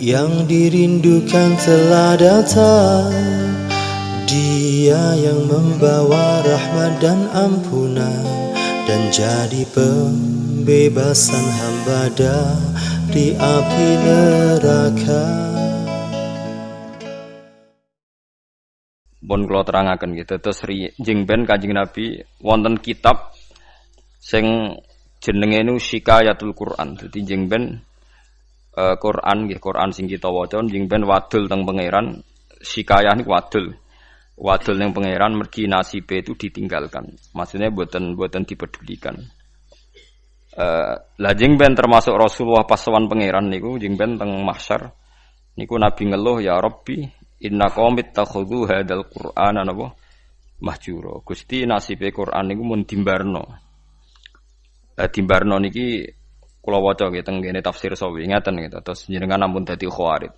Yang dirindukan telah datang, Dia yang membawa rahmat dan ampunan, dan jadi pembebasan hamba dari api neraka. Pun kula terangaken gitu. Terus jeng ben Kanjeng Nabi wonten kitab sing jenenge nu Shikayatul Quran. Dadi jeng ben Quran nggih, Quran sing kita waca jeng ben wadul teng pangeran. Shikayah niku wadul. Wadul ning pangeran mergi nasibe itu ditinggalkan. Maksudnya boten dipedulikan. Lah jeng ben termasuk Rasulullah pas sowan pangeran niku jeng ben teng mahsyar niku Nabi ngeluh, ya Rabbi inna qaumit takhudhu hadzal Qur'ana napa mahjura. Gusti nasibe Quran niku mun dimbarno. Dimbarno niki kula waca nggih teng ngene tafsir Sawi ngaten gitu. Terus jenengan ampun dadi khawarid.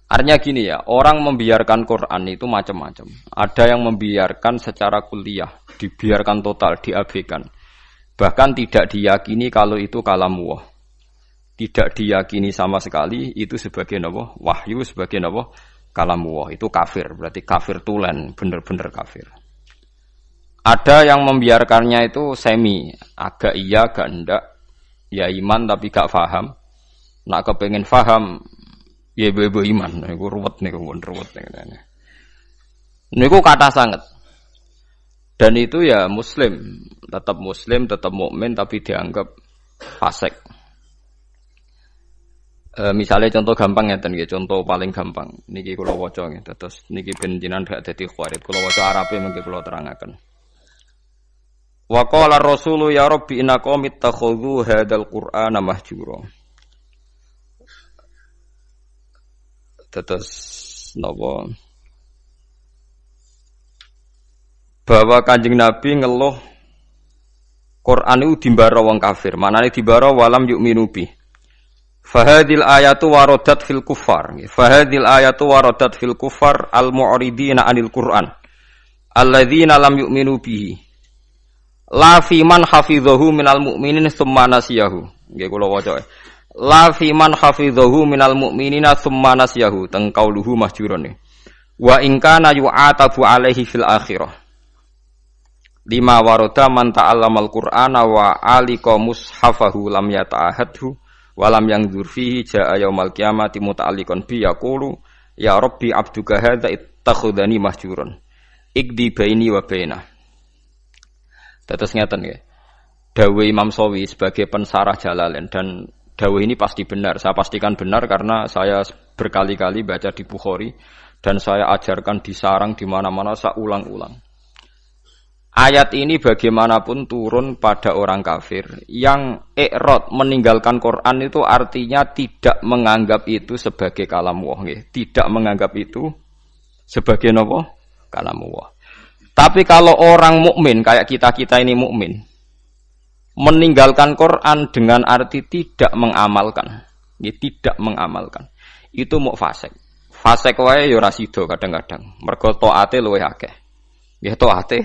Artinya gini ya, orang membiarkan Quran itu macam-macam. Ada yang membiarkan secara kuliah, dibiarkan total, diabaikan. Bahkan tidak diyakini kalau itu kalamullah. Tidak diyakini sama sekali itu sebagai napa? Wahyu, sebagai napa? Kalamullah. Itu kafir, berarti kafir tulen, bener-bener kafir. Ada yang membiarkannya itu semi, agak iya, agak enggak. Ya iman tapi gak faham. Nak kepengen faham, ya ibu iman. Niku ruwet niku, ruwet niku. Niku kata sangat. Dan itu ya muslim, tetap mukmin tapi dianggap fasik. Misalnya contoh gampang ngeten nggih, contoh paling gampang. Niki kula waca nggih, terus niki ben jenengan gak dadi khawarit. Kula waca Arabe mengki kula terangaken. Wa qala ar-rasulu ya rabbi inna qaumit takhudhu hadzal qur'ana mahjura. Terus napa? Bahwa Kanjeng Nabi ngeluh Quran itu dimbara wong kafir. Manane dimbara walam yu'minu bi. Fahadil ayatu waradat fil kuffar. Fahadil ayatu waradat fil kuffar al-mu'ridina 'anil Qur'an. Alladzina lam yu'minu bihi. La fi man hafidhahu minal mu'minin tsumma nasiyahu. Nggih kula waca. La fi man hafidhahu minal mu'minina tsumma nasiyahu. Teng qauluhu mahjurun. Wa in kana yu'atabu alaihi fil akhirah. Lima warada man ta'allamal Qur'ana wa alika mushafahu lam yata'ahadhu wa lam yanzur fihi jaa yaumal qiyamati muta'alliqan bi yaqulu ya rabbi abduka hadza ittakhadhani mahjuran ikdi baini wa bainah. Tetes ngeten nggih. Dawuh Imam Shawi sebagai pensarah Jalalain, dan dawuh ini pasti benar. Saya pastikan benar karena saya berkali-kali baca di Bukhari dan saya ajarkan di sarang di mana-mana, saya ulang-ulang. Ayat ini bagaimanapun turun pada orang kafir yang i'rad meninggalkan Quran itu artinya tidak menganggap itu sebagai kalamullah nggih, tidak menganggap itu sebagai napa? Kalamullah. Tapi kalau orang mukmin kayak kita-kita ini mukmin meninggalkan Quran dengan arti tidak mengamalkan, ya tidak mengamalkan, itu mau fasik. Fasik wae ya ora sida kadang-kadang. Mergo taate luwih akeh. Nggih taate.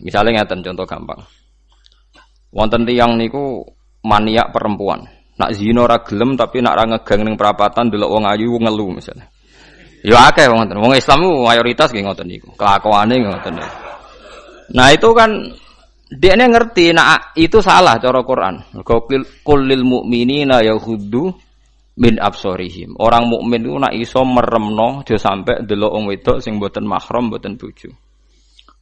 Misalnya ngeten contoh gampang. Wonten tiyang niku maniak perempuan. Nak zina ora gelem tapi nak ra ngegang ning perapatan delok wong ayu ngelu misalnya. Ya akeh wonten. Wong Islam ku mayoritas nggih ngoten niku. Kelakuane ngoten niku. Nah itu kan dia ngerti nah itu salah cara Quran. Qulil mu'minina yaghuddu min absarihim. Orang mukmin itu nak iso meremno aja sampai delok wong wedok sing mboten mahram, mboten bojo.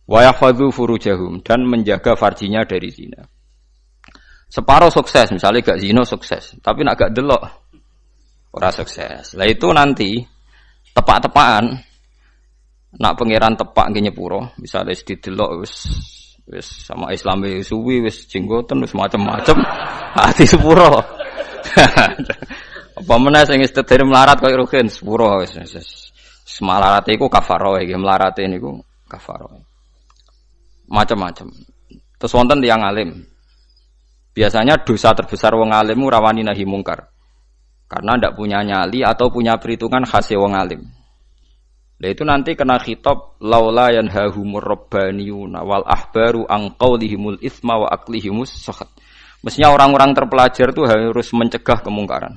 Wa yahfadzu furujahum, dan menjaga farjinya dari zina. Separuh sukses, misalnya gak zina sukses, tapi nak gak delok ora sukses. Lah itu nanti tepak-tepakan nak pangeran tepak nggih nyepuro, misalnya wis didelok wis sama Islame suwi wis jenggoten wis macam-macam ati sepuro. Apa meneh sing wis tedher melarat koyo rugen sepuro wis melarat iku kafarah iki, melarate niku kafarah. Macam-macam. Terus wonten tiyang alim. Biasanya dosa terbesar wong alim rawani nahi mungkar. Karena ndak punya nyali atau punya perhitungan khas wong alim. Lah itu nanti kena khitab laula yanhahumur rabbaniyuna wal ahbaru an qaulihimul itsma wa aqlihimus sakhat. Mestinya orang-orang terpelajar itu harus mencegah kemungkaran.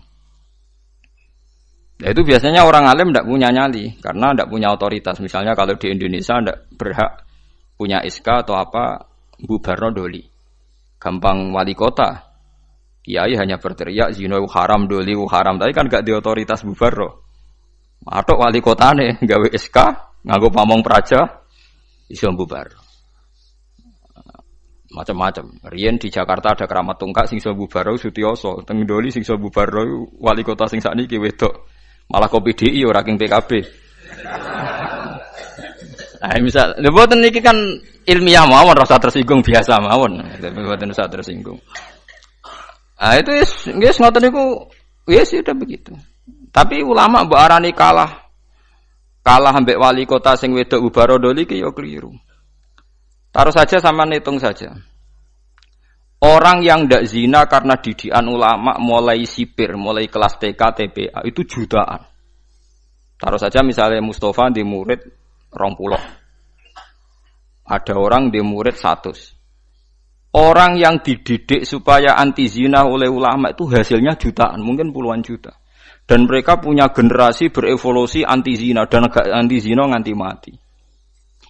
Nah, itu biasanya orang alim tidak punya nyali karena tidak punya otoritas. Misalnya kalau di Indonesia tidak berhak punya SK atau apa bubarno doli. Gampang wali kota. Kiai hanya berteriak zina haram, doli haram, tapi kan gak di otoritas bubarno. Atok wali kotane gawe SK nganggo pamong praja iso bubarno. Macam-macam. Riyen di Jakarta ada keramat tungkak sing iso bubarno Sutioso, teng doli sing iso bubarno wali kota sing sakniki wedok. Malah kopi DI ora king PKB. Nah, misal, lha boten niki kan ilmiah mawon rasa tersinggung biasa mawon. Boten usah tersinggung. Ah itu wis ngoten niku wis sudah begitu. Tapi ulama mbok arani kalah ambek wali kota sing wedok ubaro doli ki ya keliru. Taruh saja sama hitung saja. Orang yang ndak zina karena didikan ulama mulai sipir, mulai kelas TK, TPA itu jutaan. Taruh saja misalnya Mustafa di murid 20. Ada orang di murid 100. Orang yang dididik supaya anti zina oleh ulama itu hasilnya jutaan, mungkin puluhan juta. Dan mereka punya generasi berevolusi anti zina dan anti zina nganti mati.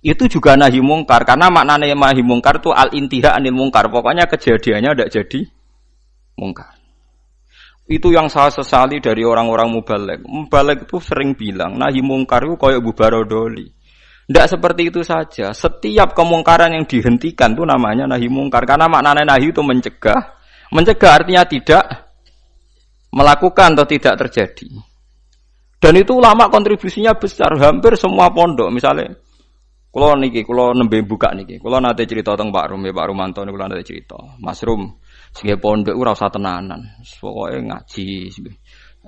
Itu juga nahi mungkar karena maknanya nahi mungkar itu al-intiha anil mungkar. Pokoknya kejadiannya tidak jadi mungkar. Itu yang saya sesali dari orang-orang mubaligh. Mubaligh itu sering bilang nahi mungkar itu kayak bubaro doli. Tidak seperti itu saja. Setiap kemungkaran yang dihentikan itu namanya nahi mungkar karena maknanya nahi itu mencegah. Mencegah artinya tidak melakukan atau tidak terjadi. Dan itu ulama kontribusinya besar. Hampir semua pondok misalnya Kulo nembe buka niki. Kulo nate cerita tentang Pak Rum, Pak Rumanto niku nate cerita. Mas Rum, sing pondok ora usah tenanan. Pokoke ngaji,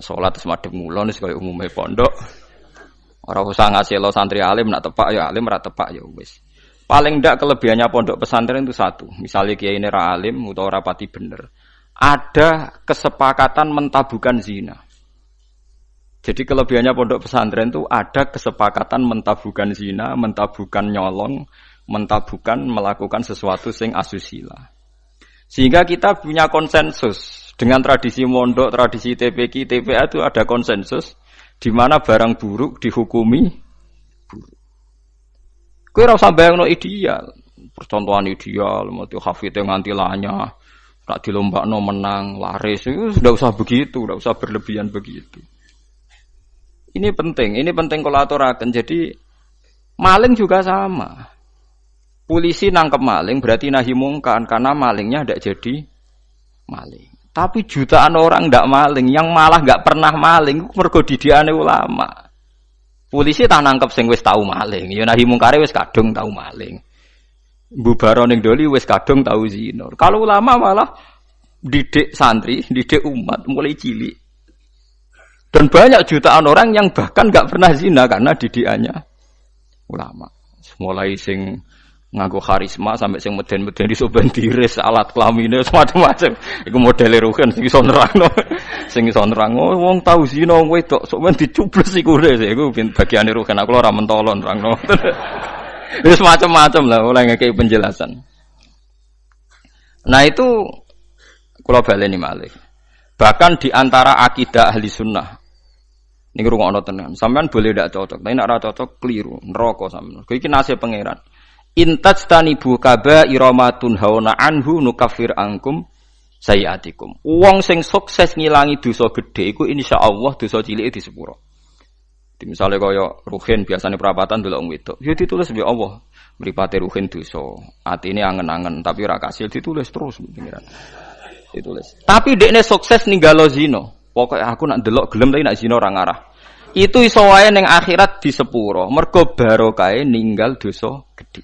salat terus madhep ngulon wis kaya umume pondok. Ora usah ngasihlo santri alim nak tepak ya alim, ora tepak ya wis. Paling ndak kelebihannya pondok pesantren itu satu. Misalnya kiai ini ra alim utawa ora pati bener. Ada kesepakatan mentabukan zina. Jadi kelebihannya pondok pesantren itu ada kesepakatan mentabukan zina, mentabukan nyolong, mentabukan melakukan sesuatu sing asusila. Sehingga kita punya konsensus dengan tradisi mondok, tradisi TPQ, TPA itu ada konsensus di mana barang buruk dihukumi buruk. Kowe ora usah bayangno ideal, percontohan ideal, mati hafite nganti lanya, nak dilombakno menang, laris itu sudah usah begitu, sudah usah berlebihan begitu. Ini penting kalau aturaken. Jadi maling juga sama. Polisi nangkep maling berarti nahi mungkar karena malingnya tidak jadi maling. Tapi jutaan orang tidak maling, yang malah nggak pernah maling, mergo didikane ulama. Polisi tak nangkep sing wis tau maling, ya nahi mungkare wis kadung tau maling. Bubaro ning doli wis kadung tau zina. Kalau ulama malah didik santri, didik umat mulai cilik. Dan banyak jutaan orang yang bahkan enggak pernah zina karena didikannya ulama. Mulai sing nganggo karisma sampai sing meden-meden iso bandiris alat kelamine macam-macam. Iku modele rugen sing iso nerangno. Sing iso nerangno wong tau zina wong wedok sok men dicubles iku iku bagiane rugen aku ora mentolo nerangno. Wis macam-macam lah oleh ngekeki penjelasan. Nah itu kula baleni malih. Bahkan di antara akidah ahli sunnah ini rungokno tenan. Sampean boleh ndak cocok, tapi nek ora cocok keliru, neraka sampean. Kuwi iki nasih pangeran. Intajtanibu kaba'ira ma tunhauna anhu nukaffir ankum sayiatikum. Wong sing sukses ngilangi dosa gedhe iku insyaallah dosa cilike disepuro. Misale kaya ruhin biasane perapatan delok wong wedok, ya ditulis mbek Allah, mripate ruhin dosa. Atine angen-angen tapi ora kasil ditulis terus pangeran. Ditulis. Tapi dekne sukses ninggalo zina. Pokoke aku nak ndelok gelem tapi nak zina ora ngarah. Itu iso wae ning akhirat di sepuro. Mergo barokahe ninggal dosa gedhe.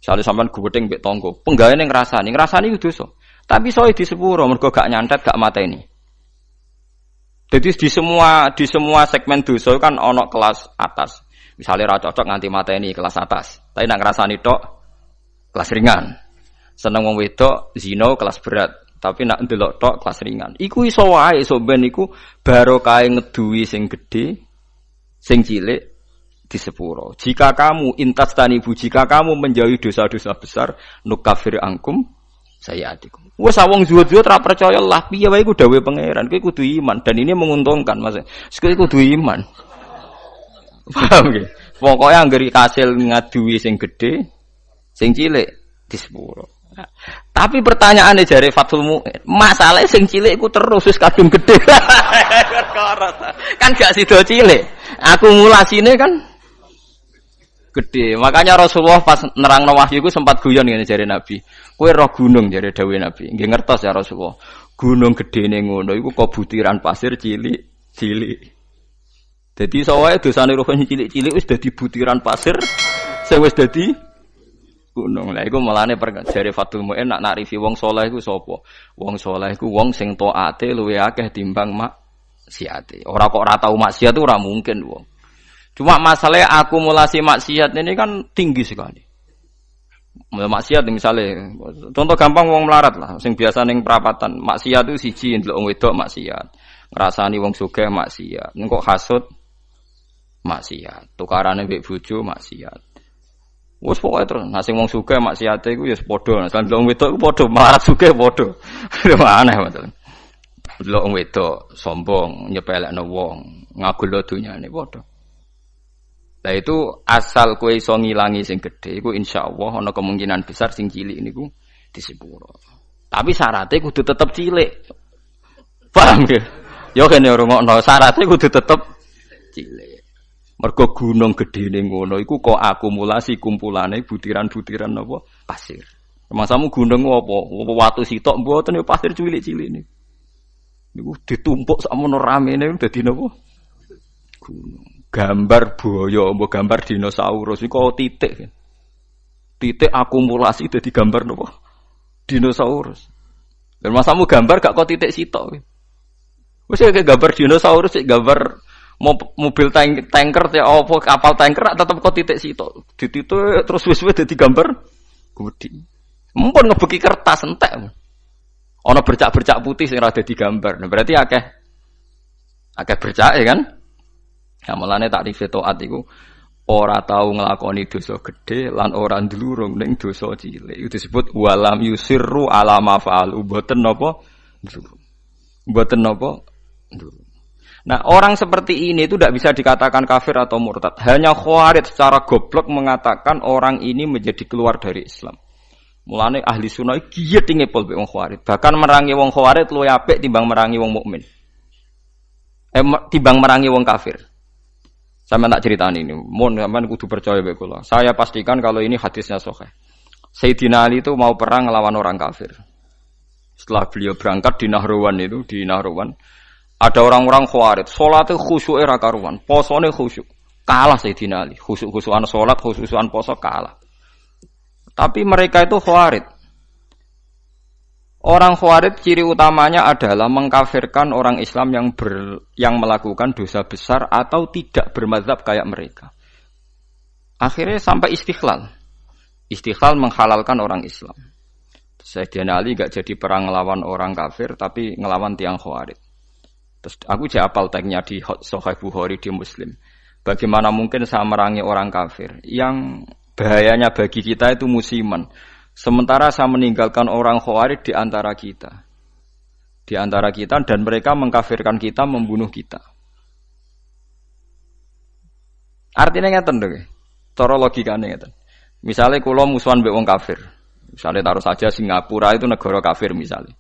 Misale sampean guweting mbek tangga, penggaweane ngrasani iku dosa. Tapi iso di sepuro mergo gak nyantet, gak mateni. Jadi di semua segmen dosa kan ana kelas atas. Misale ra cocok nganti mateni kelas atas. Tapi nak ngrasani tok kelas ringan. Seneng wong wedok zina kelas berat. Tapi nak ndelok tok kelas ringan. Iku iso wae iso ben iku barokahe ngeduwi sing gedhe, sing cilik di sepuro. Jika kamu intas tanibu, jika kamu menjauhi dosa-dosa besar, nukafir angkum sayyi'atikum. Wes wong zuhud-zuhud ora percaya lah piye wae iku dawuhe pangeran, kowe kudu iman dan ini menguntungkan Mas. Kowe kudu iman. Paham nggih? Pokoke anggere kasil ngaduwi sing gedhe, sing cilik disepuro. Nah, tapi pertanyaane jare Fathul Mu'in, masalah sing cilik iku terus wis kadung gedhe. Kan gak sida cilik. Akumulasine kan gede. Makanya Rasulullah pas nerangno wahyu iku sempat guyon ngene jare Nabi. Kowe roh gunung jare dawuhe Nabi. Nggih ngertos ya Rasulullah. Gunung gedene ngono iku kok butiran pasir cilik-cilik. Dadi sawae dosane roh cilik-cilik wis dadi butiran pasir sing wis dadi gunung. Lah iku melane jare Fathul Mu'in nak nakrifi wong saleh iku sapa? Wong saleh iku wong sing taate luwih akeh timbang maksiate. Ora kok ora tau maksiat ora mungkin wong. Cuma masalah akumulasi maksiat ini kan tinggi sekali. Maksiat misalnya, contoh gampang wong melarat lah, sing biasa ning perapatan. Maksiat itu siji ndelok wong wedok maksiat, ngrasani wong sugih maksiat, engko hasud maksiat, tukarane mbek bojo maksiat. Wes pokoke terus, nah sing wong sugih maksiate iku ya padha, nah wong wedok iku padha, melarat sugih padha. Aneh betul. Delok wong wedok sombong, nyepelekno wong, ngagulno dunyane padha. Nah itu asal kowe iso ngilangi sing gedhe iku insyaallah ana kemungkinan besar sing cilik niku disepuro. Tapi syaratnya kudu tetep cilik. Paham nggih? Ya kene rungokno syaratnya kudu tetep cilik. Mergo gunung gedene ngono iku kok akumulasi kumpulane butiran-butiran napa pasir. Masamu gunung apa? Watu sitok mboten ya pasir cilik-cilik niku. Niku ditumpuk sakmono ramene dadi napa? Gunung. Gambar buaya, mbok gambar dinosaurus iku titik. Titik akumulasi dadi gambar napa? Dinosaurus. Dan masamu gambar gak kok titik sitok. Wis kayak gambar dinosaurus, gambar mobil tanker te apa kapal tanker tetep kok titik sitok. Dititik terus wis dadi gambar gede. Mumpun ngebeki kertas entek. Ana bercak-bercak putih sing ora dadi gambar. Nah, berarti akeh bercake kan? Ya mulane takrif taat iku ora tau nglakoni dosa gedhe lan ora ndlurung ning dosa cilik. Itu disebut walam yusirru ala ma fa'alu. Mboten napa ndlurung. Mboten napa ndlurung. Nah, orang seperti ini itu tidak bisa dikatakan kafir atau murtad. Hanya Khawarij secara goblok mengatakan orang ini menjadi keluar dari Islam. Mulane ahli sunnah giyet ngepol wong Khawarij. Bahkan merangi wong Khawarij luwih apik timbang merangi wong mukmin. Timbang merangi wong kafir. Sampeyan tak critani ini, mun sampean kudu percaya mek kula. Saya pastikan kalau ini hadisnya sahih. Sayyidina Ali itu mau perang melawan orang kafir. Setelah beliau berangkat di Nahrawan ada orang-orang Khawarij, salate khusyuke ra karuan, posone khusyuk. Kalah Sayyidina Ali, khusyuk-khusyukan salat, khusyukan poso kalah. Tapi mereka itu Khawarij. Orang Khawarij ciri utamanya adalah mengkafirkan orang Islam yang melakukan dosa besar atau tidak bermadzhab kayak mereka. Akhirnya sampai istighlal. Istighlal menghalalkan orang Islam. Sayyidina Ali enggak jadi perang ngelawan orang kafir tapi ngelawan tiang Khawarij. Terus aku apal tagnya di Sahih Bukhari di Muslim. Bagaimana mungkin saya merangi orang kafir yang bahayanya bagi kita itu musiman. Sementara saya meninggalkan orang Khawarij di antara kita. Di antara kita dan mereka mengkafirkan kita, membunuh kita. Artinya ngeten lho. Cara logikane ngeten. Misalnya kula musuhan mbek wong kafir. Misalnya taruh saja Singapura itu negara kafir misalnya.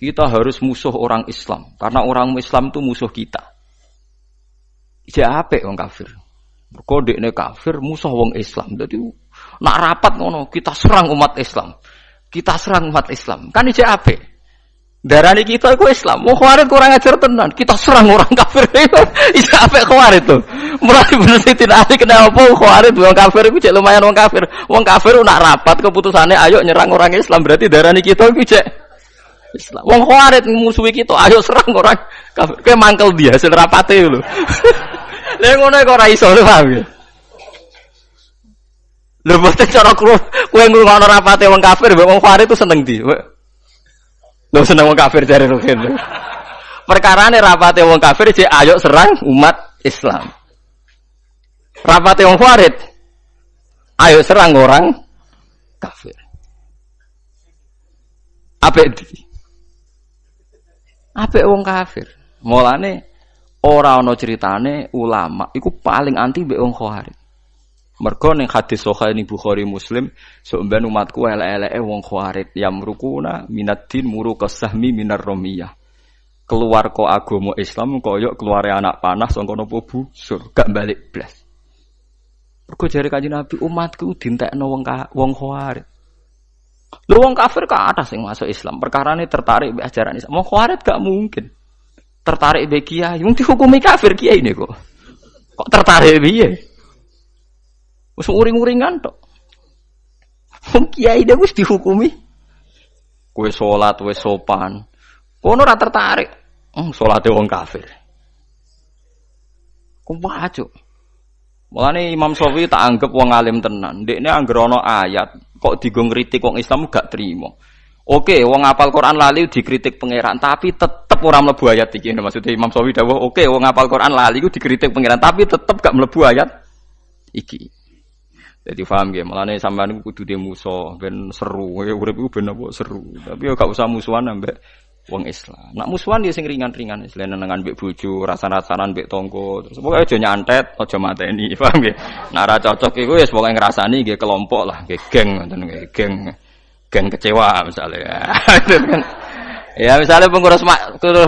Kita harus musuh orang Islam karena orang Islam itu musuh kita. Iya apik wong kafir. Mergo dekne kafir musuh wong Islam. Dadi nak rapat ngono, kita serang umat Islam. Kita serang umat Islam. Kan iki apik. Darani kita iku Islam. Wong Khawarij kurang ajar tenan. Kita serang orang kafir. Iki apik Khawarij to. Mulai bener tidak ahli kenapa Khawarij wong kafir iku cek lumayan wong kafir. Wong kafir nak rapat keputusane ayo nyerang orang Islam. Berarti darani kita iku cek Islam. Wong Khawarij musuhi kita, ayo serang orang kafir. Kowe mangkel dia hasil rapate lho. Lha ngono kok ora iso lho, paham ya? Lho mboten cara kowe ngrungokno rapate wong kafir mbek wong Khawarij itu seneng ndi? Lho seneng wong kafir jare Rukin. Perkarane rapate wong kafir jek ayo serang umat Islam. Rapate wong Khawarij ayo serang orang kafir. Apik ndi? Apik wong kafir. Mulane ora ana critane ulama iku paling anti mbek wong Khawarij. Mergo ning hadis sahih Bukhari Muslim, sampeyan umatku elek-eleke wong Khawarij yamrukuna minaddin muruqas sahmi minar ramiyah. Keluar kok agama Islam koyo keluare anak panah saka napa busur, gak balik blas. Mergo jare Kanjeng Nabi umatku dintekno wong Khawarij. Lho wong kafir ka atas sing masuk Islam, perkarane tertarik mbek ajaran Islam. Wong Khawarij gak mungkin tertarik mbek kiai, wong dihukumi kafir kiai ini kok. Kok tertarik piye? Wis uring-uringan tok. Wong kiai dhewe wis dihukumi. Kowe salat wis sopan. Kono ora tertarik. Salate wong kafir. Kuwajo. Mulane Imam Syafi'i tak anggap wong alim tenan. Ndekne anggere ana ayat kok digo ngritik wong Islam gak trimo. Oke, wong hafal Quran lali dikritik pangeran, tapi tetep ora mlebu ayat iki. Maksudnya Imam Syafi'i dawuh, oke, wong hafal Quran lali ku dikritik pangeran, tapi tetep gak mlebu ayat iki. Jadi paham nggih, mulane sampean iku kudu musuh ben seru, urip iku ben apa seru. Tapi yo gak usah musuhan ambek wong Islam. Nak musuhan ya sing ringan-ringan, senengan mbek bojo, rasa-rasanan mbek tangga. Terus pokoke aja nyantet, aja mateni, paham nggih. Nek ora cocok iku wis pokoke ngrasani nggih kelompok lah, nggih geng ngoten nggih, geng kecewa misalnya. Ya misalnya pengurus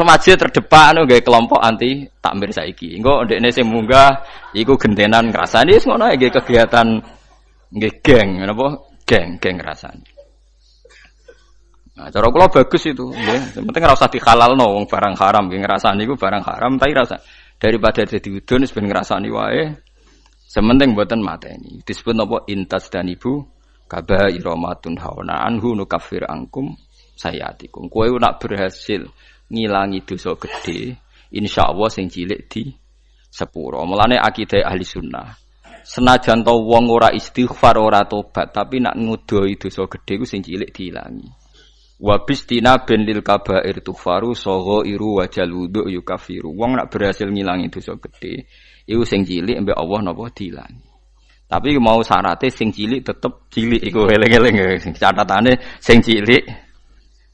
masjid terdepan nggih kelompok anti takmir saiki. Engko ndekne sing munggah iku gentenan ngrasani wis ngono nggih kegiatan nggih geng, napa? Geng rasane. Nah, cara kula bagus itu, nggih. Yang penting ora usah dihalalno wong barang haram, nggih ngrasani iku barang haram, tapi rasa daripada dadi udun wis ben ngrasani wae. Sementing mboten mateni. Disebut napa intas dan ibu kabaira matun hauna anhu nukaffir angkum sayatikum. Kowe nak berhasil ngilangi dosa gedhe, insyaallah sing cilik di sepuro. Mulane akidah ahli sunnah. Senajan to wong ora istighfar ora tobat tapi nak ngudoi dosa gedhe ku sing cilik diilangi. Wa bistina bin lil kabair tufaru saghairu wa jaludu yukafiru. Wong nak berhasil ngilangi dosa gedhe iku sing cilik mbek Allah napa diilangi. Tapi mau syaratnya sing cilik tetep cilik iku eling-eling sing catatane sing cilik.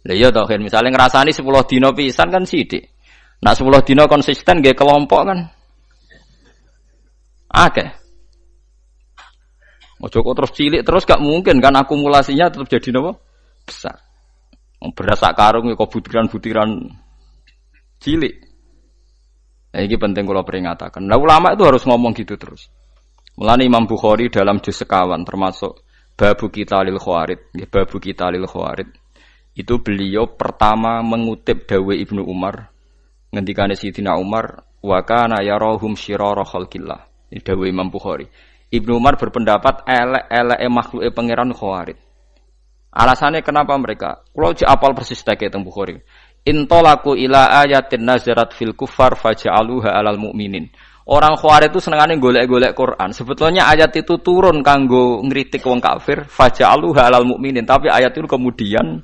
Lah iya to kan misale ngrasani 10 dina pisan kan sithik. Nak 10 dina konsisten nggih kelompok kan akeh. Ojo kok terus cilik terus gak mungkin kan akumulasinya tetap jadi napa? Besar. Beras sak karung kok butiran-butiran cilik. Nah, ini penting kalau peringatakan. Nah, ulama itu harus ngomong gitu terus. Mulane Imam Bukhari dalam juz sekawan termasuk Babu Qitalil Khawarij, Babu Qitalil Khawarij. Itu beliau pertama mengutip dawuh Ibnu Umar ngendikane Sayyidina Umar wa kana yarahum syirara khalqillah. Ini dawuh Imam Bukhari. Ibnu Umar berpendapat elek-eleke makhluke pangeran Khawarij. Alasannya kenapa mereka? Kalau apal persis teke teng Bukhari. Intolaku ila ayatin nazarat fil kufar faja'aluha alal mu'minin. Orang Khawarij itu senengane golek-golek Quran. Sebetulnya ayat itu turun kanggo ngritik wong kafir, faja'aluha alal mu'minin, tapi ayat itu kemudian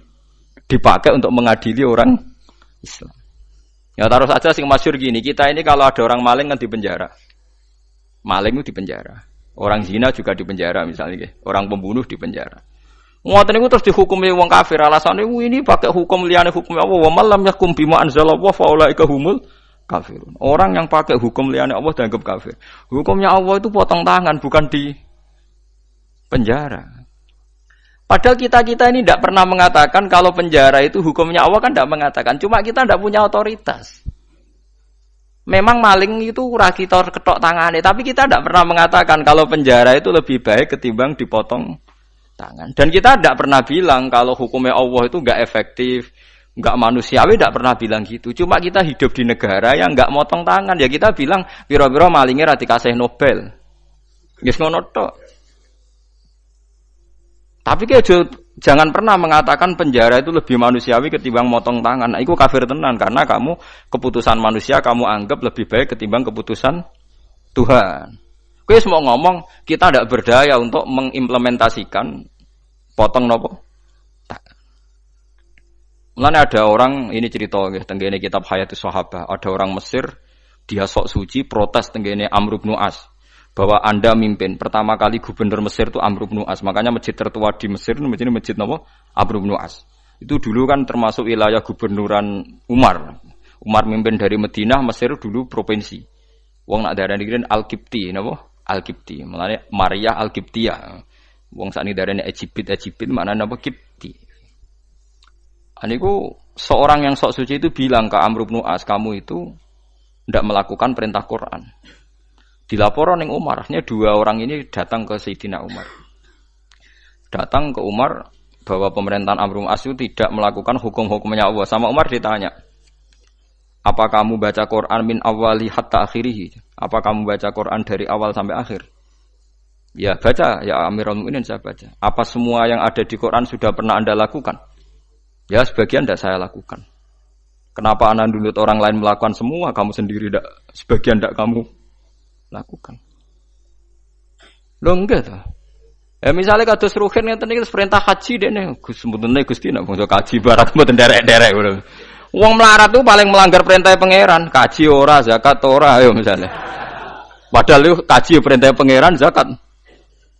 dipakai untuk mengadili orang Islam. Ya taruh saja sing masyhur gini, kita ini kalau ada orang maling kan di penjara. Maling itu di penjara. Orang zina juga di penjara misalnya, orang pembunuh di penjara. Ngoten niku terus dihukumi wong kafir alasane ini pakai hukum liyane hukum Allah wa man lam yakum bima anzalallahu fa ulaika humul kafirun. Orang yang pakai hukum liyane Allah dianggap kafir. Hukumnya Allah itu potong tangan bukan di penjara. Padahal kita ini tidak pernah mengatakan kalau penjara itu hukumnya Allah kan tidak mengatakan. Cuma kita tidak punya otoritas. Memang maling itu ora kita ketok tangane, tapi kita tidak pernah mengatakan kalau penjara itu lebih baik ketimbang dipotong tangan. Dan kita tidak pernah bilang kalau hukumnya Allah itu enggak efektif, enggak manusiawi, tidak pernah bilang gitu. Cuma kita hidup di negara yang enggak motong tangan, ya kita bilang pira-pira malingnya ra dikasih Nobel. Wis ngono tok. Tapi jangan pernah mengatakan penjara itu lebih manusiawi ketimbang motong tangan. Nah, itu kafir tenan karena kamu keputusan manusia kamu anggap lebih baik ketimbang keputusan Tuhan. Kowe mau ngomong kita tidak berdaya untuk mengimplementasikan potong nopo. Mulane ada orang ini cerita nggih tenggene kitab Hayatus Sahabah, ada orang Mesir dia sok suci protes tenggene Amr bin As. Bahwa Anda mimpin. Pertama kali gubernur Mesir itu Amr bin As. Makanya masjid tertua di Mesir itu masjid napa? Amr bin As. Itu dulu kan termasuk wilayah gubernuran Umar. Umar mimpin dari Madinah, Mesir dulu provinsi. Wong nak darani kene Al-Qibti napa? Al-Qibti. Mulane Maria Al-Qibtiyah. Wong sakniki darani Egypt maknane napa Qibti. Aniku seorang yang sok suci itu bilang ke Amr bin As, kamu itu tidak melakukan perintah Quran. Dilaporan ning Umar, artinya dua orang ini datang ke Sayyidina Umar. Datang ke Umar bahwa pemerintahan Amr bin As itu tidak melakukan hukum-hukumnya Allah. Sama Umar ditanya, apa kamu baca Quran min awali hatta akhirih? Apa kamu baca Quran dari awal sampai akhir? Ya baca, ya Amirul Mukminin saya baca. Apa semua yang ada di Quran sudah pernah Anda lakukan? Ya sebagian tidak saya lakukan. Kenapa Anda nuntut orang lain melakukan semua, kamu sendiri tidak, sebagian tidak kamu lakukan? Loh enggak toh. Misalnya kados ruhin ngeten iki perintah haji dene Gus mboten Gusti nek bangsa kaji barang mboten derek-derek ngono. Wong melarat tuh paling melanggar perintah pangeran, kaji ora, zakat ora ayo misalnya. Padahal yo kaji perintah pangeran, zakat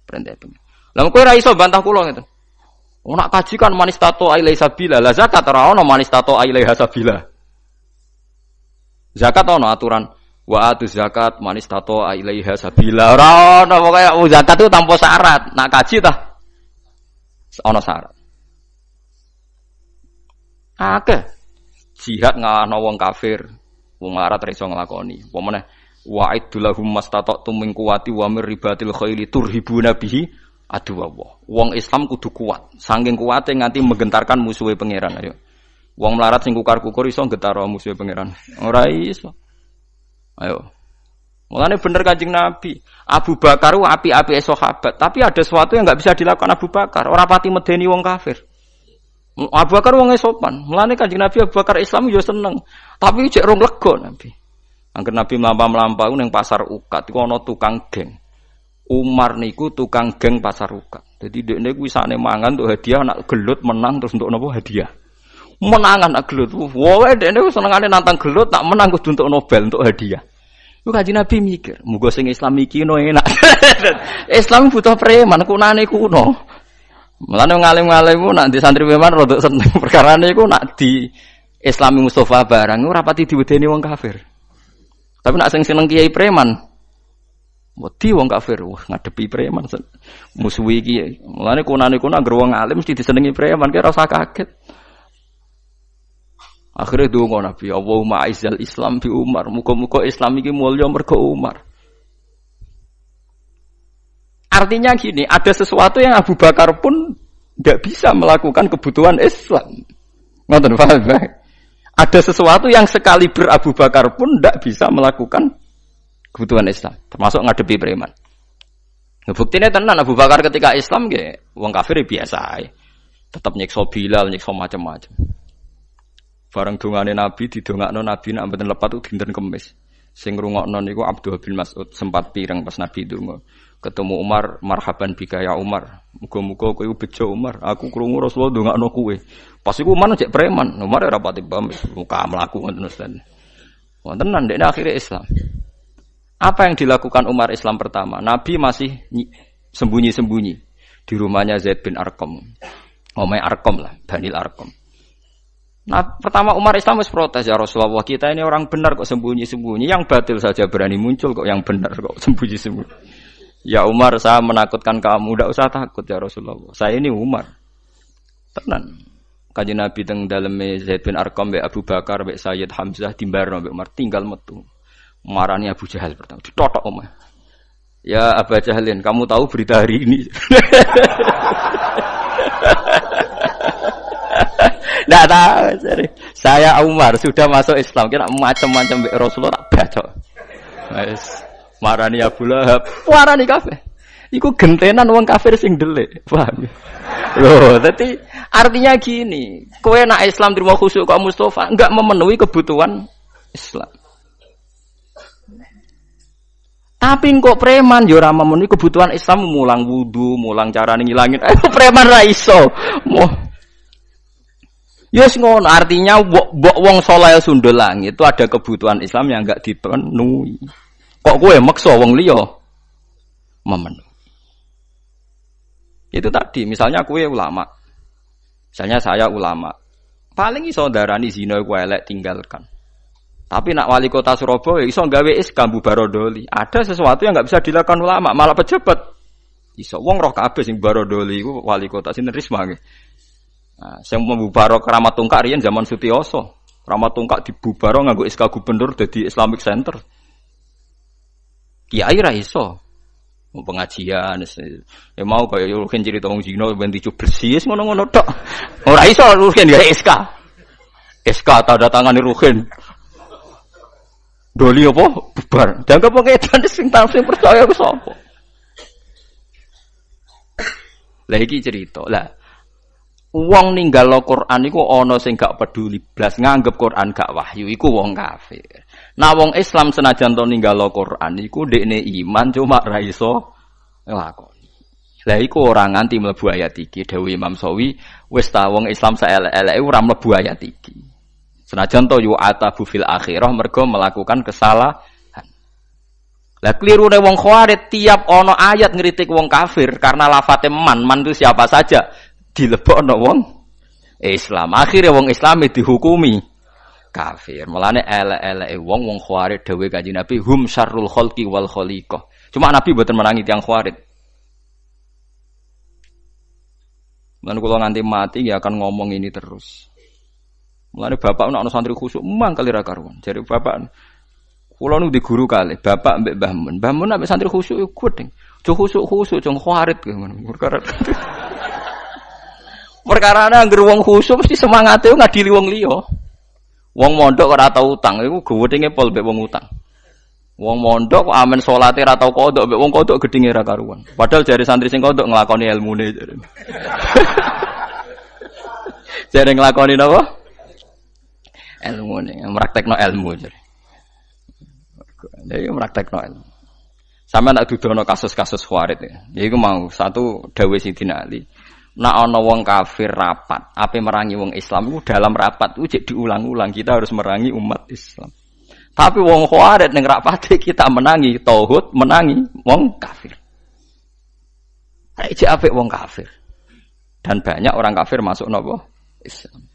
perintah pangeran. Lah kowe ora iso bantah kula ngeten. Oh nak kaji kan manis tato ailai sabila, lah zakat ora ono manis tato ailai sabila. Zakat ono aturan wa atu zakat manis tato ilaiha sabila. Ora ono pokoke zakat itu tanpa syarat. Nak kaji tah ono syarat. Akeh jihad ngalahno wong kafir, wong larat ra iso nglakoni. Apa meneh wa'idulahum mastata'tum min quwwati wa mir ribatil khaili turhibuna bihi aduwallah. Wong Islam kudu kuat, saking kuwate nganti menggentarkan musuhe pangeran. Ayo. Wong melarat sing kukar-kukur iso nggetaro musuhe pangeran. Ora iso. Ayo. Mulane bener Kanjeng Nabi. Abu Bakar ku api-api sahabat, tapi ada sesuatu yang enggak bisa dilakukan Abu Bakar. Ora pati medeni wong kafir. Abu Bakar wong sopan. Mulane Kanjeng Nabi Abu Bakar Islam yo seneng, tapi cek rong lega Nabi. Angger Nabi mlampah-mlampah ning pasar Ukat iku ana tukang geng. Umar niku tukang geng pasar Ukat. Dadi dekne kuwi sakne mangan untuk hadiah, nak gelut menang terus untuk napa hadiah. Menangan nak gelut. Woe dekne senengane nantang gelut, tak menang kudu untuk Nobel untuk hadiah. Lu Kanjeng Nabi mikir, muga sing Islam iki no enak. Islam butuh preman, kunane kuno. Mulane ngalim-ngalim ku nak di santri preman rodok seneng perkarane iku nak di Islami Mustafa barang ora pati diwedeni wong kafir. Tapi nak sing seneng kiai preman, wedi wong kafir, wah ngadepi preman musuhi iki. Mulane kunane kuno anggere wong alim mesti disenengi preman, kira ora usah kaget. Akhirnya donga Nabi, Allahumma aizzal Islam bi Umar, muga-muga Islam iki mulya mergo Umar. Artinya gini, ada sesuatu yang Abu Bakar pun tidak bisa melakukan kebutuhan Islam. Ngoten paham? Ada sesuatu yang sekali Abu Bakar pun tidak bisa melakukan kebutuhan Islam, termasuk ngadepi preman. Ngebuktine tenan Abu Bakar ketika Islam nggih wong kafir biasa ae. Tetep nyiksa Bilal, nyiksa macam-macam. Bareng dongane Nabi didongakno Nabi nek mboten lepat dinten Kamis. Sing ngrungokno niku Abdul bin Mas'ud sempat pireng pas Nabi donga. Ketemu Umar, marhaban bika ya Umar. Muga-muga kowe bejo Umar. Aku krungu Rasulullah ndongakno kowe. Pas iku Umar cek preman. Umar ora pati paham muka mlaku ngoten Ustaz. Wonten nang dekne akhire Islam. Apa yang dilakukan Umar Islam pertama? Nabi masih sembunyi-sembunyi di rumahnya Zaid bin Arqam. Omae Arqam lah, Banil Arqam. Nah, pertama Umar Islam harus protes, ya Rasulullah, kita ini orang benar kok sembunyi-sembunyi, yang batil saja berani muncul kok yang benar kok sembunyi-sembunyi. Ya Umar, saya menakutkan kamu, tidak usah takut ya Rasulullah. Saya ini Umar. Tenan. Kanjeng Nabi teng daleme Zaid bin Arqam mbek Abu Bakar mbek Sayyid Hamzah dimbarno mbek Umar tinggal metu. Marani Abu Jahal pertama, ditotok Umar. Ya Abu Jahalin, kamu tahu berita hari ini? Nggak tahu, sorry. Saya Umar sudah masuk Islam, kira macam-macam mbek Rasulullah tak baca. Wes marani Abu Lahab, marani kafir. Iku gentenan wong kafir sing delik. Paham? Loh, dadi artinya gini, kowe nak Islam terima khusyuk kok Mustafa enggak memenuhi kebutuhan Islam. Tapi kok preman yo ora memenuhi kebutuhan Islam, mulang wudu, mulang carane ngilangin. Preman ra iso. Yes ngono, artinya wong saleh sundul langit itu ada kebutuhan Islam yang enggak dipenuhi. Kok kowe maksa wong liya memenuhi. Itu tadi, misalnya kowe ulama. Misalnya saya ulama, paling iso ndarani zina iku elek tinggalkan. Tapi nak wali kota Surabaya iso gawe SK bubarodoli. Ada sesuatu yang enggak bisa dilakukan ulama, malah pejabat. Iso wong roh kabeh sing barodoli iku wali kota sinten Risma nggih. Nah, sing membubaro Keramat Tungkak riyen zaman Sutioso. Keramat Tungkak dibubaro nganggo SK gubernur dadi Islamic Center. Kiai ra iso. Pengajian ya mau kaya rugen cerita wong Cina ben dicu bersih ngono-ngono tok. Ora iso rugen gawe SK. SK tanda tangane rugen. Doli apa bubar. Dianggap wong edan sing percaya ku sapa? Lah iki cerita. Lah wong ninggalo Quran iku ana sing gak peduli blas nganggep Quran gak wahyu iku wong kafir. Nah wong Islam senajan to ninggalo Quran iku ndekne iman cuma ra iso nglakoni. Lah iku ora nganti mlebu ayat iki dawuh Imam Sawi wis ta wong Islam saelek-eleke ora mlebu ayat iki. Senajan to yu atabu fil akhirah mergo melakukan kesalahan. Lah klirune wong Khawarij tiap ana ayat ngritik wong kafir karena lafate man itu siapa saja dilebokno wong Islam. Akhire wong Islam dihukumi kafir. Mulane elek-eleke wong Khawarij dawuh Kanjeng Nabi hum syarrul khalqi wal khaliqah. Cuma Nabi mboten menangi tiyang Khawarij. Lan kula nganti mati ya akan ngomong ini terus. Mulane bapak ana santri khusuk mangkel ra karuan. Jare bapak kula nu di guru kali, bapak mbek Mbah Mun. Mbah Mun ambek santri khusuk iku gudeng. Jo khusuk-khusuk jong Khawarij ngono. Perkarane anggere wong khusuk mesti semangate ngadili wong liya. Wong mondok ora tau utang iku gedhinge pol mbek wong utang. Wong mondok kok amen salate ora tau kodok mbek wong kodok gedhinge ra karuan. Padahal jare santri sing kodok nglakoni ilmune jare. Jare nglakoni napa? Ilmune, praktekno ilmu jare. Lha praktekno ilmu. Sampeyan tak dudono kasus-kasus Khawarij ya. Iku mau satu dawuh Sidina Ali. Nek ana wong kafir rapat, ape merangi wong Islam iku dalam rapat iku cek diulang-ulang kita harus merangi umat Islam. Tapi wong Khawarij ning rapate kita menangi tauhid, menangi wong kafir. Cek apik wong kafir. Dan banyak orang kafir masuk napa? Islam.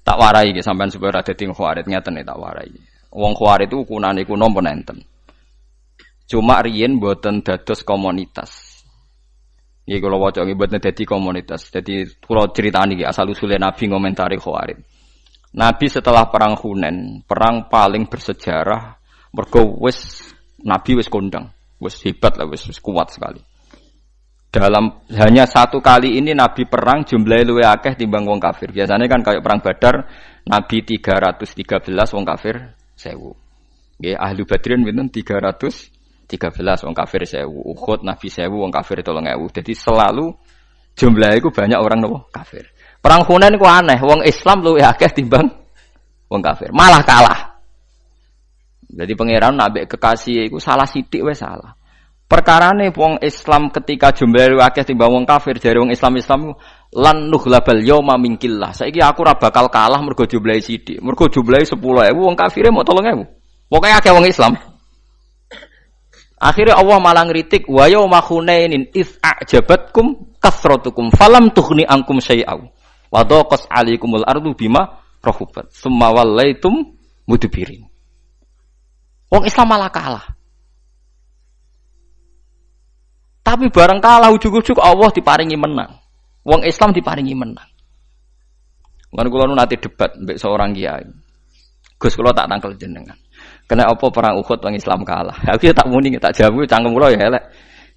Tak warai iki sampean supaya ora dadi Khawarij ngeten tak warai. Wong Khawarij itu ukunane kuno pun enten. Cuma riyen mboten dados komunitas. Iki kula waca iki mboten dadi komunitas. Dadi kula critani iki asal usule Nabi ngomentari Khawarij. Nabi setelah perang Hunain, perang paling bersejarah mergo Nabi wis kondang, wis hebat lah, wis kuat sekali. Dalam hanya satu kali ini Nabi perang jumlahnya luwih akeh timbang wong kafir. Biasanya kan kayak perang Badar Nabi 313 wong kafir 1000. Nggih ahli Badrin pinten 313 wong kafir 1000. Uhud Nabi 1000 wong kafir 3000. Jadi selalu jumlahnya itu banyak orang nopo kafir. Perang Hunain ku aneh, wong Islam luwih akeh timbang wong kafir. Malah kalah. Jadi pangeran nabi kekasih iku salah sithik wis salah. Perkarane wong Islam ketika jumlahe akeh timbang wong kafir jare wong Islam lan nughlabal yauma minkillah. Saiki aku ora bakal kalah mergo jumlahe sithik. Mergo jumlahe 10.000 wong kafire mau 3.000. Pokoke akeh wong Islam. Akhirnya Allah malah ngritik wa yauma khunainin iz a'jabatkum kasratukum falam tughni ankum syai'au wa daqas 'alaikumul ardu bima rahubat summa wallaitum mudbirin. Wong Islam malah kalah. Tapi bareng kalah ujug-ujug Allah diparingi menang. Wong Islam diparingi menang. Kan kula nu nate debat mbek seorang kiai. Gus kula tak tangkel jenengan. Kena apa perang Uhud wong Islam kalah. Aku tak muni tak jawab cangkem kula ya elek.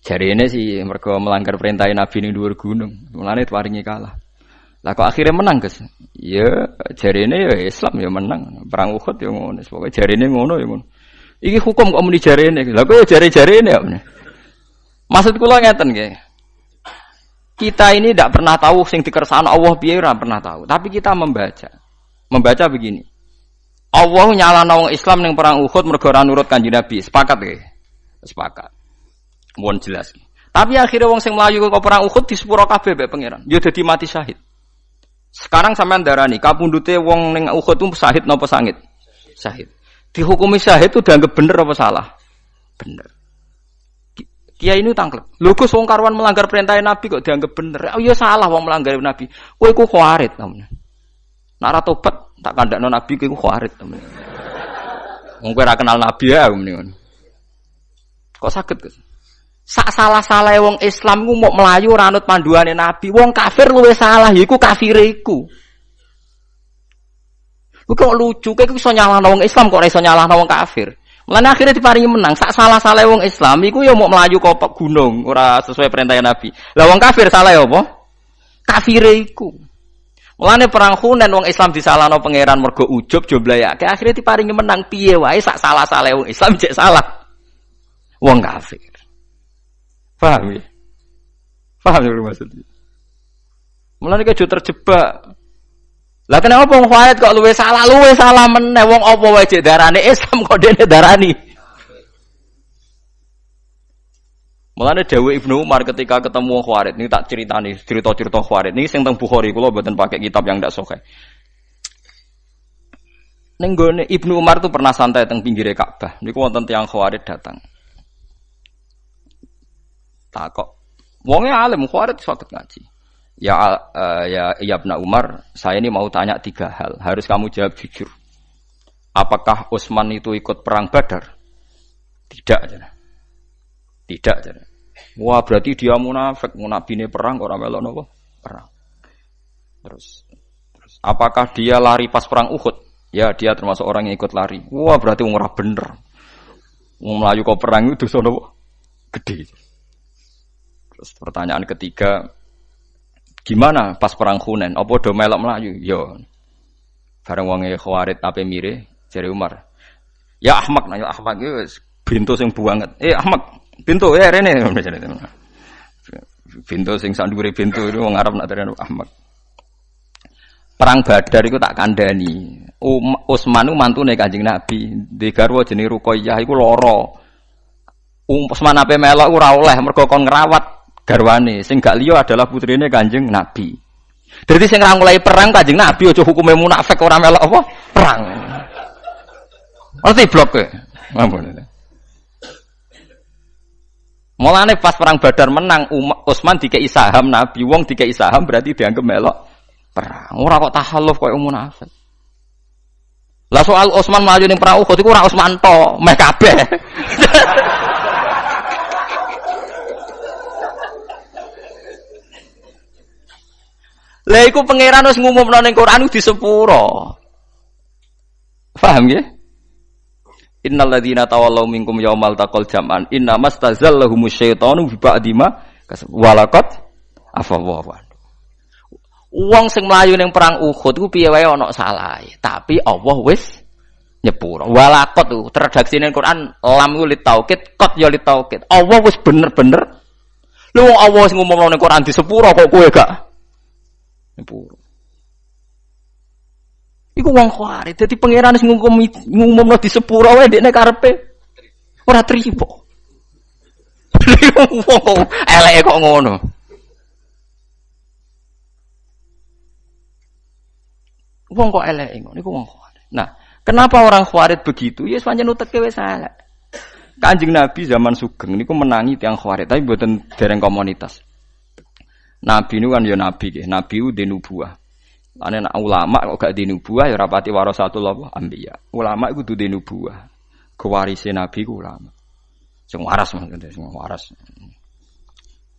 Jarine sih mergo melanggar perintah Nabi ning dhuwur gunung. Mulane diparingi kalah. Lah kok akhirnya menang, Gus? Ya jarine ya Islam ya menang. Perang Uhud ya ngono. Pokoke jarine ngono ya ngono. Iki hukum kok muni jarine. Lah kok ya jare-jarine ya. Maksud kula ngeten nggih. Kita ini tidak pernah tahu sing dikersakno Allah piye ora pernah tahu, tapi kita membaca. Membaca begini. Allah nyalano wong Islam ning perang Uhud mergo ora nurut Kanjeng Nabi. Sepakat nggih? Sepakat. Mohon jelas. Tapi akhirnya wong sing mlayu ke perang Uhud disepuro kabeh mbek pangeran. Ya dadi mati syahid. Sekarang sampean darani kapundhute wong ning Uhud itu syahid napa sangit? Syahid. Dihukumi syahid itu dianggap bener apa salah? Bener. Kiai ini tangklek. Lho Gus wong karuan melanggar perintah Nabi kok dianggap bener. Oh iya salah wong melanggar Nabi. Kowe iku khawarit temen. Nek ora tobat tak kandakno Nabi kowe iku khawarit temen. Wong kowe ora kenal Nabi ya mendingan. Kok saged Gus? Sak salah-salahe wong Islam ku mau melayu ora anut panduane Nabi. Wong kafir luwih salah yaiku kafire iku. Kok lucu kowe iso nyalahno wong Islam kok ora iso nyalahno wong kafir. Mulane akhirnya diparingi menang. Sak salah-salah wong Islam iku ya mau melayu kopok gunung ora sesuai perintah Nabi. Lah wong kafir salah ya apa? Kafire iku. Mulane perang Hunain wong Islam disalahno pangeran mergo ujub jomblahake. Akhirnya diparingi menang piye wae sak salah-salah wong Islam jek salah wong kafir. Paham ya? Paham ya maksudnya? Mulane kejo terjebak. Lah kenapa wong khawarit kok luwe salah meneh wong apa wae jek darane Islam kok dene darani. Mulane dawuh Ibnu Umar ketika ketemu wong khawarit niki tak critani cerita-cerita khawarit niki sing teng Bukhari kula mboten pakai kitab yang ndak sahih. Ning gone Ibnu Umar tuh pernah santai teng pinggire Ka'bah. Niku wonten tiyang khawarit datang. Takok. Wonge alim khawarit saged ngaji. Ya Ibnu Umar, saya ini mau tanya 3 hal. Harus kamu jawab jujur. Apakah Utsman itu ikut perang Badar? Tidak. Tidak. Wah, berarti dia munafik. Munafine perang ora melok napa? Perang. Terus apakah dia lari pas perang Uhud? Ya, dia termasuk orang yang ikut lari. Wah, berarti ora bener. Wong mlayu kok perang itu dosa napa? Gede. Terus pertanyaan ketiga, gimana pas perang Hunain? Apa do melok melayu? Yo. Bareng wonge khawarit ape mire jare Umar. Ya Ahmad, nanya Ahmad iki wis bintu sing buanget. Ahmad, bintu rene. Bintu sing sak dhuwure bintu itu wong Arab nak derene Ahmad. Perang Badar iku tak kandhani. Utsman ku mantune Kanjeng Nabi. Di garwa jenenge Ruqayyah iku lara. Utsman ape melok ora oleh mergo kon ngrawat garwane sing gak liya adalah putrine Kanjeng Nabi. Dadi sing ora mulai perang Kanjeng Nabi aja hukume munafik ora melok apa? Perang. Ngerti blok kowe? Mampun. Mulane pas perang Badar menang Utsman dikei saham Nabi, wong dikei saham berarti dianggap melok perang. Ora kok tahalluf koyo munafik. Lah soal Utsman mlayu ning perang Uhud iku ora Utsman to, meh kabeh. Lah iku pangeran wis ngumumno ning Quran di sepuro. Paham nggih? Innal ladzina tawallaw minkum yaumal taqal jam'an inna mastazallahumus syaitanu bi ba'di ma walaqad afallahu. Wong sing mlayu ning perang Uhud ku piye wae ana salahe, tapi Allah wis nyepuro. Walaqad redaksine Quran lam ku li taukid, qad ya li taukid. Allah wis bener-bener. Lho wong Allah wis ngumumno ning Quran di sepuro kok kowe gak nyepuro. Iku wong khawarit, dadi pangeran sing ngumumno di sepuro wae dekne karepe ora trimo. Wong eleke kok ngono. Wong kok eleke ngono iku wong khawarit. Nah, kenapa orang khawarit begitu? Ya pancen uteke wis elek. Kanjeng Nabi zaman Sugeng niku menangi tiyang khawarit, tapi mboten dereng komunitas. Nabi niku kan ya nabi nggih, nabi ku de nubuwah. Ane nak ulama kok gak di nubuwah ya rapati warasatul anbiya. Ulama iku dudu nubuwah. Kewarise nabi ku ulama. Sing waras maksudnya, sing waras.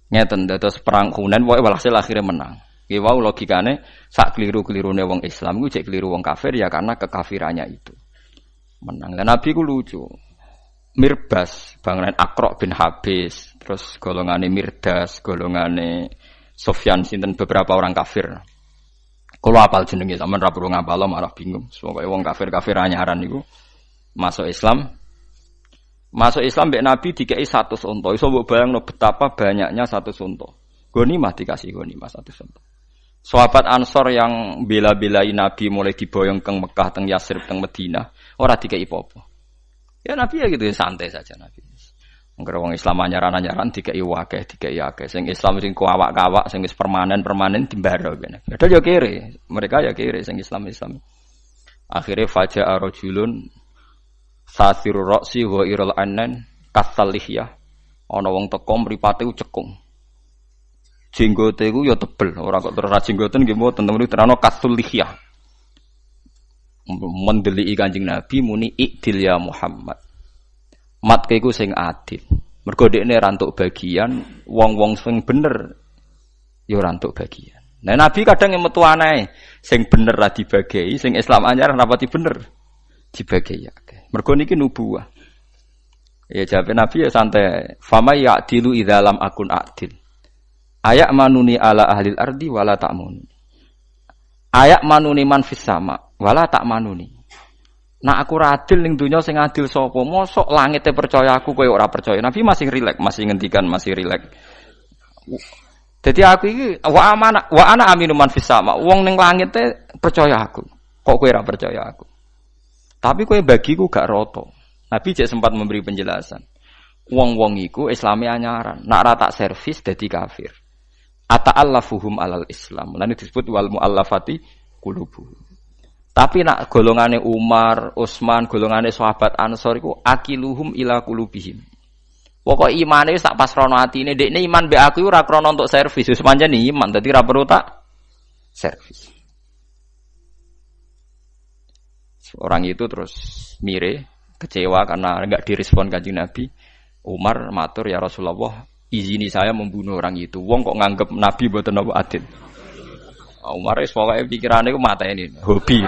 Ngeten dados perang Hunain wae walhasil akhire menang. Ki wau logikane sak kliru-klirune wong Islam iku cek kliru wong kafir ya karena kekafirannya itu. Menang. Lah nabi ku lucu. Mirbas, bangunan Aqra bin Habis, terus golongane Mirdas, golongane Sufyan sinten beberapa orang kafir. Kalau apal jenenge sampean ra perlu ngapal malah bingung. Pokoke wong kafir-kafir anyaran niku masuk Islam. Masuk Islam mbek Nabi dikei 100 unta. Iso mbok bayangno betapa banyaknya 100 unta. Ghanimah dikasih ghanimah 100 unta. Sahabat Ansor yang bela-belai Nabi mulai diboyong ke Mekah teng Yasrib teng Madinah, ora dikei apa-apa. Ya Nabi ya gitu santai saja Nabi. Angger wong Islam anyaran-anyaran dikei akeh. Sing Islam sing kuawak-kawak sing wis permanen dimbaro kene. Padahal ya kere, mereka ya kere sing Islam. Akhire faja'a rajulun sasirur ra'si wa irul anan kasalihya Ana wong teko mripate cekung. Jenggote iku ya tebel, ora kok terus ra jenggoten nggih mboten temen terano kasul lihyah. Mendeliki Kanjeng Nabi muni ikdil ya Muhammad. Matke iku sing adil. Mergo dekne ra entuk bagian, wong-wong sing bener ya ora entuk bagian. Nah Nabi kadang yang metu aneh, sing bener ra dibagi, sing Islam anyar rapati bener dibagi. Mergo niki nubuwah. Ya jawab Nabi ya santai. Fama ya'dilu idza lam akun adil. Ayak manuni ala ahlil ardi wala ta'muni. Ayak manuni man fis sama wala ta'manuni. Nah aku ra adil ning donya sing adil sapa? Mosok langite percaya aku kowe ora percaya. Nabi masih rileks, masih ngendikan masih rileks. Jadi aku iki wa ana aminu man fis sama. Wong ning langit percaya aku. Kok kowe ora percaya aku? Tapi kowe bagiku gak roto. Nabi cek sempat memberi penjelasan. Wong-wong iku Islame anyaran. Nak ra tak servis dadi kafir. Ata'allafuhum alal Islam. Lan disebut wal muallafati qulubuhum. Tapi nak golongane Umar, Utsman, golongane sahabat Ansor iku akiluhum ila qulubihim. Pokok imane sak pasrono atine, dekne iman mbek aku ora krana untuk servis, wis pancen iman dadi ora perlu tak servis. Orang itu terus mire, kecewa karena enggak direspon Kanjeng Nabi. Umar matur, "Ya Rasulullah, izini saya membunuh orang itu." Wong kok nganggep Nabi mboten apa adil. Umar wis pokoke pikirane ku mateni, hobi.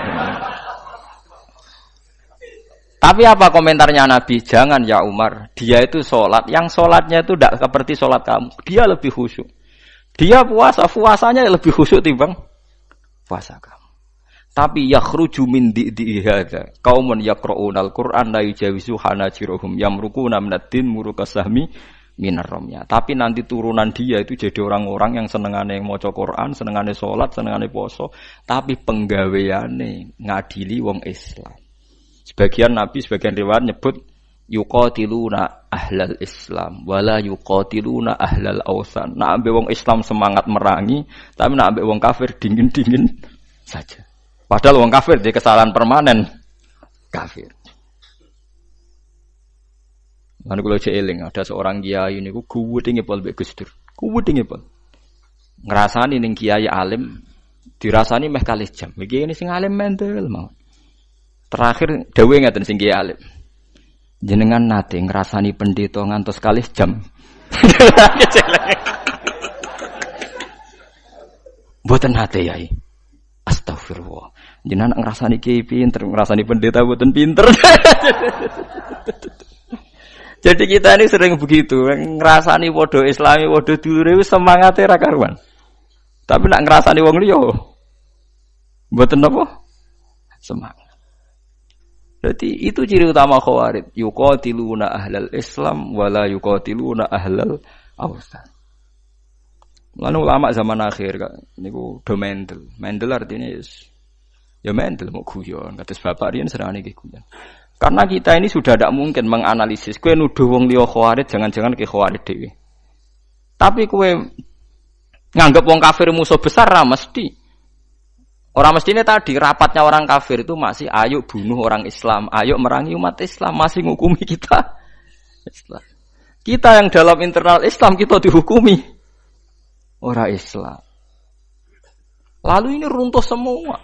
Tapi apa komentarnya Nabi? Jangan ya Umar, dia itu sholat, yang sholatnya itu tidak seperti sholat kamu. Dia lebih khusyuk. Dia puasanya lebih khusyuk timbang puasa kamu. Tapi yakhruju min di'i hadza qaumun yaqra'unal Qur'an la yujawizu hanajiruhum yamruquna minad-din murukasahmi minar ramya. Tapi nanti turunan dia itu jadi orang-orang yang senengane maca Quran, senengane salat, senengane poso, tapi penggaweane ngadili wong Islam. Sebagian Nabi, sebagian riwayat nyebut yuqatiluna ahlal Islam wala yuqatiluna ahlal awsan. Nak ambek wong Islam semangat merangi, tapi nak ambek wong kafir dingin-dingin saja. Padahal wong kafir dia kesalahan permanen kafir. Lan kula eling ada seorang kiai niku guwedhe ngepol mbek Gus Dur. Guwedhe ngepol. Ngrasani ning kiai alim dirasani meh kalih jam. Iki sing alim mendel mau. Terakhir dawuhe ngaten sing kiai alim. Jenengan nate ngrasani pendeta ngantos kalih jam. Mboten nate yai. Astagfirullah. Jenengan ngrasani kiai pinter, ngrasani pendeta mboten pinter. Jadi kita ini sering begitu, ngrasani padha Islami, padha dulure wis semangate ra karuan. Tapi nak ngrasani wong liya mboten napa? Semangat. Berarti itu ciri utama Khawarij, yuqatiluna ahlal Islam wala yuqatiluna ahlal awsan. Lalu ulama zaman akhir kak niku do mendel. Mendel artinya ya mendel mau guyon, kados bapak riyen serane nggih guyon. Karena kita ini sudah tidak mungkin menganalisis. Kue nuduh wong liya Khawarij, jangan-jangan ke Khawarij dhewe. Tapi kue nganggep wong kafir musuh besar ra mesti. Orang mestinya tadi rapatnya orang kafir itu masih ayo bunuh orang Islam, ayo merangi umat Islam, masih ngukumi kita Islam. Kita yang dalam internal Islam kita dihukumi orang Islam. Lalu ini runtuh semua.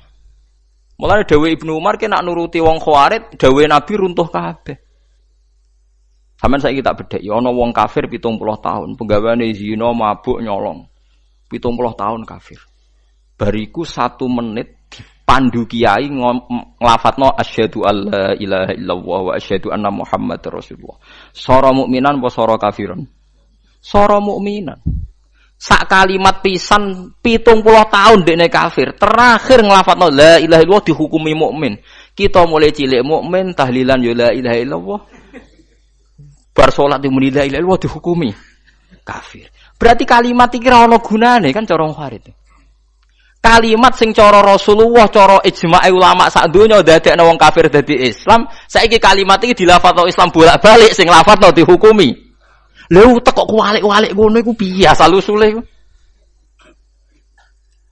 Mulane dawuh Ibnu Umar ki nak nuruti wong Khawarij, dawuh Nabi runtuh kabeh. Sampeyan saiki tak bedheki ana wong kafir 70 tahun, penggaweane zina, mabuk, nyolong. 70 tahun kafir. Bariku 1 menit dipandu kiai nglafatno asyhadu alla ilaha illallah wa asyhadu anna muhammadar rasulullah. Sora mukminan apa sora kafiran? Sora mukminan. Sak kalimat pisan 70 tahun dekne kafir. Terakhir nglafatno la ilaha illallah dihukumi mukmin. Kita mulai cilik mukmin tahlilan ya la ilaha illallah. Bar salat muni la ilaha illallah dihukumi kafir. Berarti kalimat iki ora ana gunane kan cara Khawarij. Kalimat sing cara Rasulullah, cara ijma' ulama sak donya dadekno wong kafir dadi Islam, saiki kalimat iki dilafadzno Islam bolak-balik sing lafadzno dihukumi. Lho tekok kuwalik-walik ngono iku piye asal usule iku?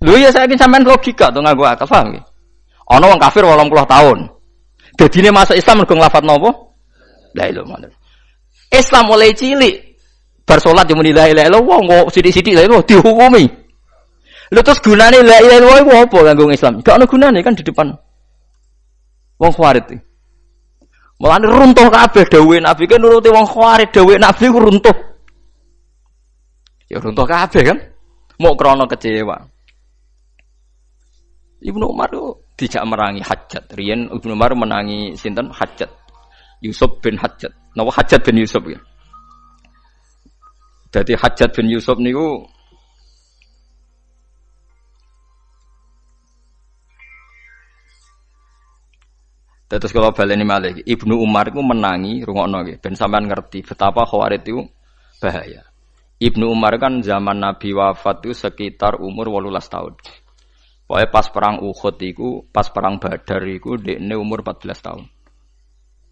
Lho ya saiki sampean logika to nganggo akal paham nggih. Ana wong kafir 80 tahun. Dadine masuk Islam mergo nglafadzno apa? La ilaha illallah. Islam mulai cilik bar salat yo muni la ilaha illallah wong kok sithik-sithik la ilaha dihukumi. Lha terus gunane la ilaha illallah iku apa kanggo Islam? Gak ono gunane kan di depan wong Khawarij. Mulane runtuh kabeh dawuhe Nabi kan nuruti wong Khawarij dawuhe Nabi ku runtuh. Ya runtuh kabeh kan. Mau krana kecewa. Ibnu Umar itu tidak merangi Hajjat. Riyen Ibnu Umar menangi sinten Hajjat. Yusuf bin Hajjat. Napa Hajjat bin Yusuf ya. Jadi Hajjat bin Yusuf niku terus kalau baleni malih Ibnu Umar itu menangi rungokno nggih ben sampean ngerti betapa Khawarij itu bahaya. Ibnu Umar kan zaman Nabi wafat itu sekitar umur 18 tahun. Pokoknya pas perang Uhud itu, pas perang Badar itu dekne umur 14 tahun.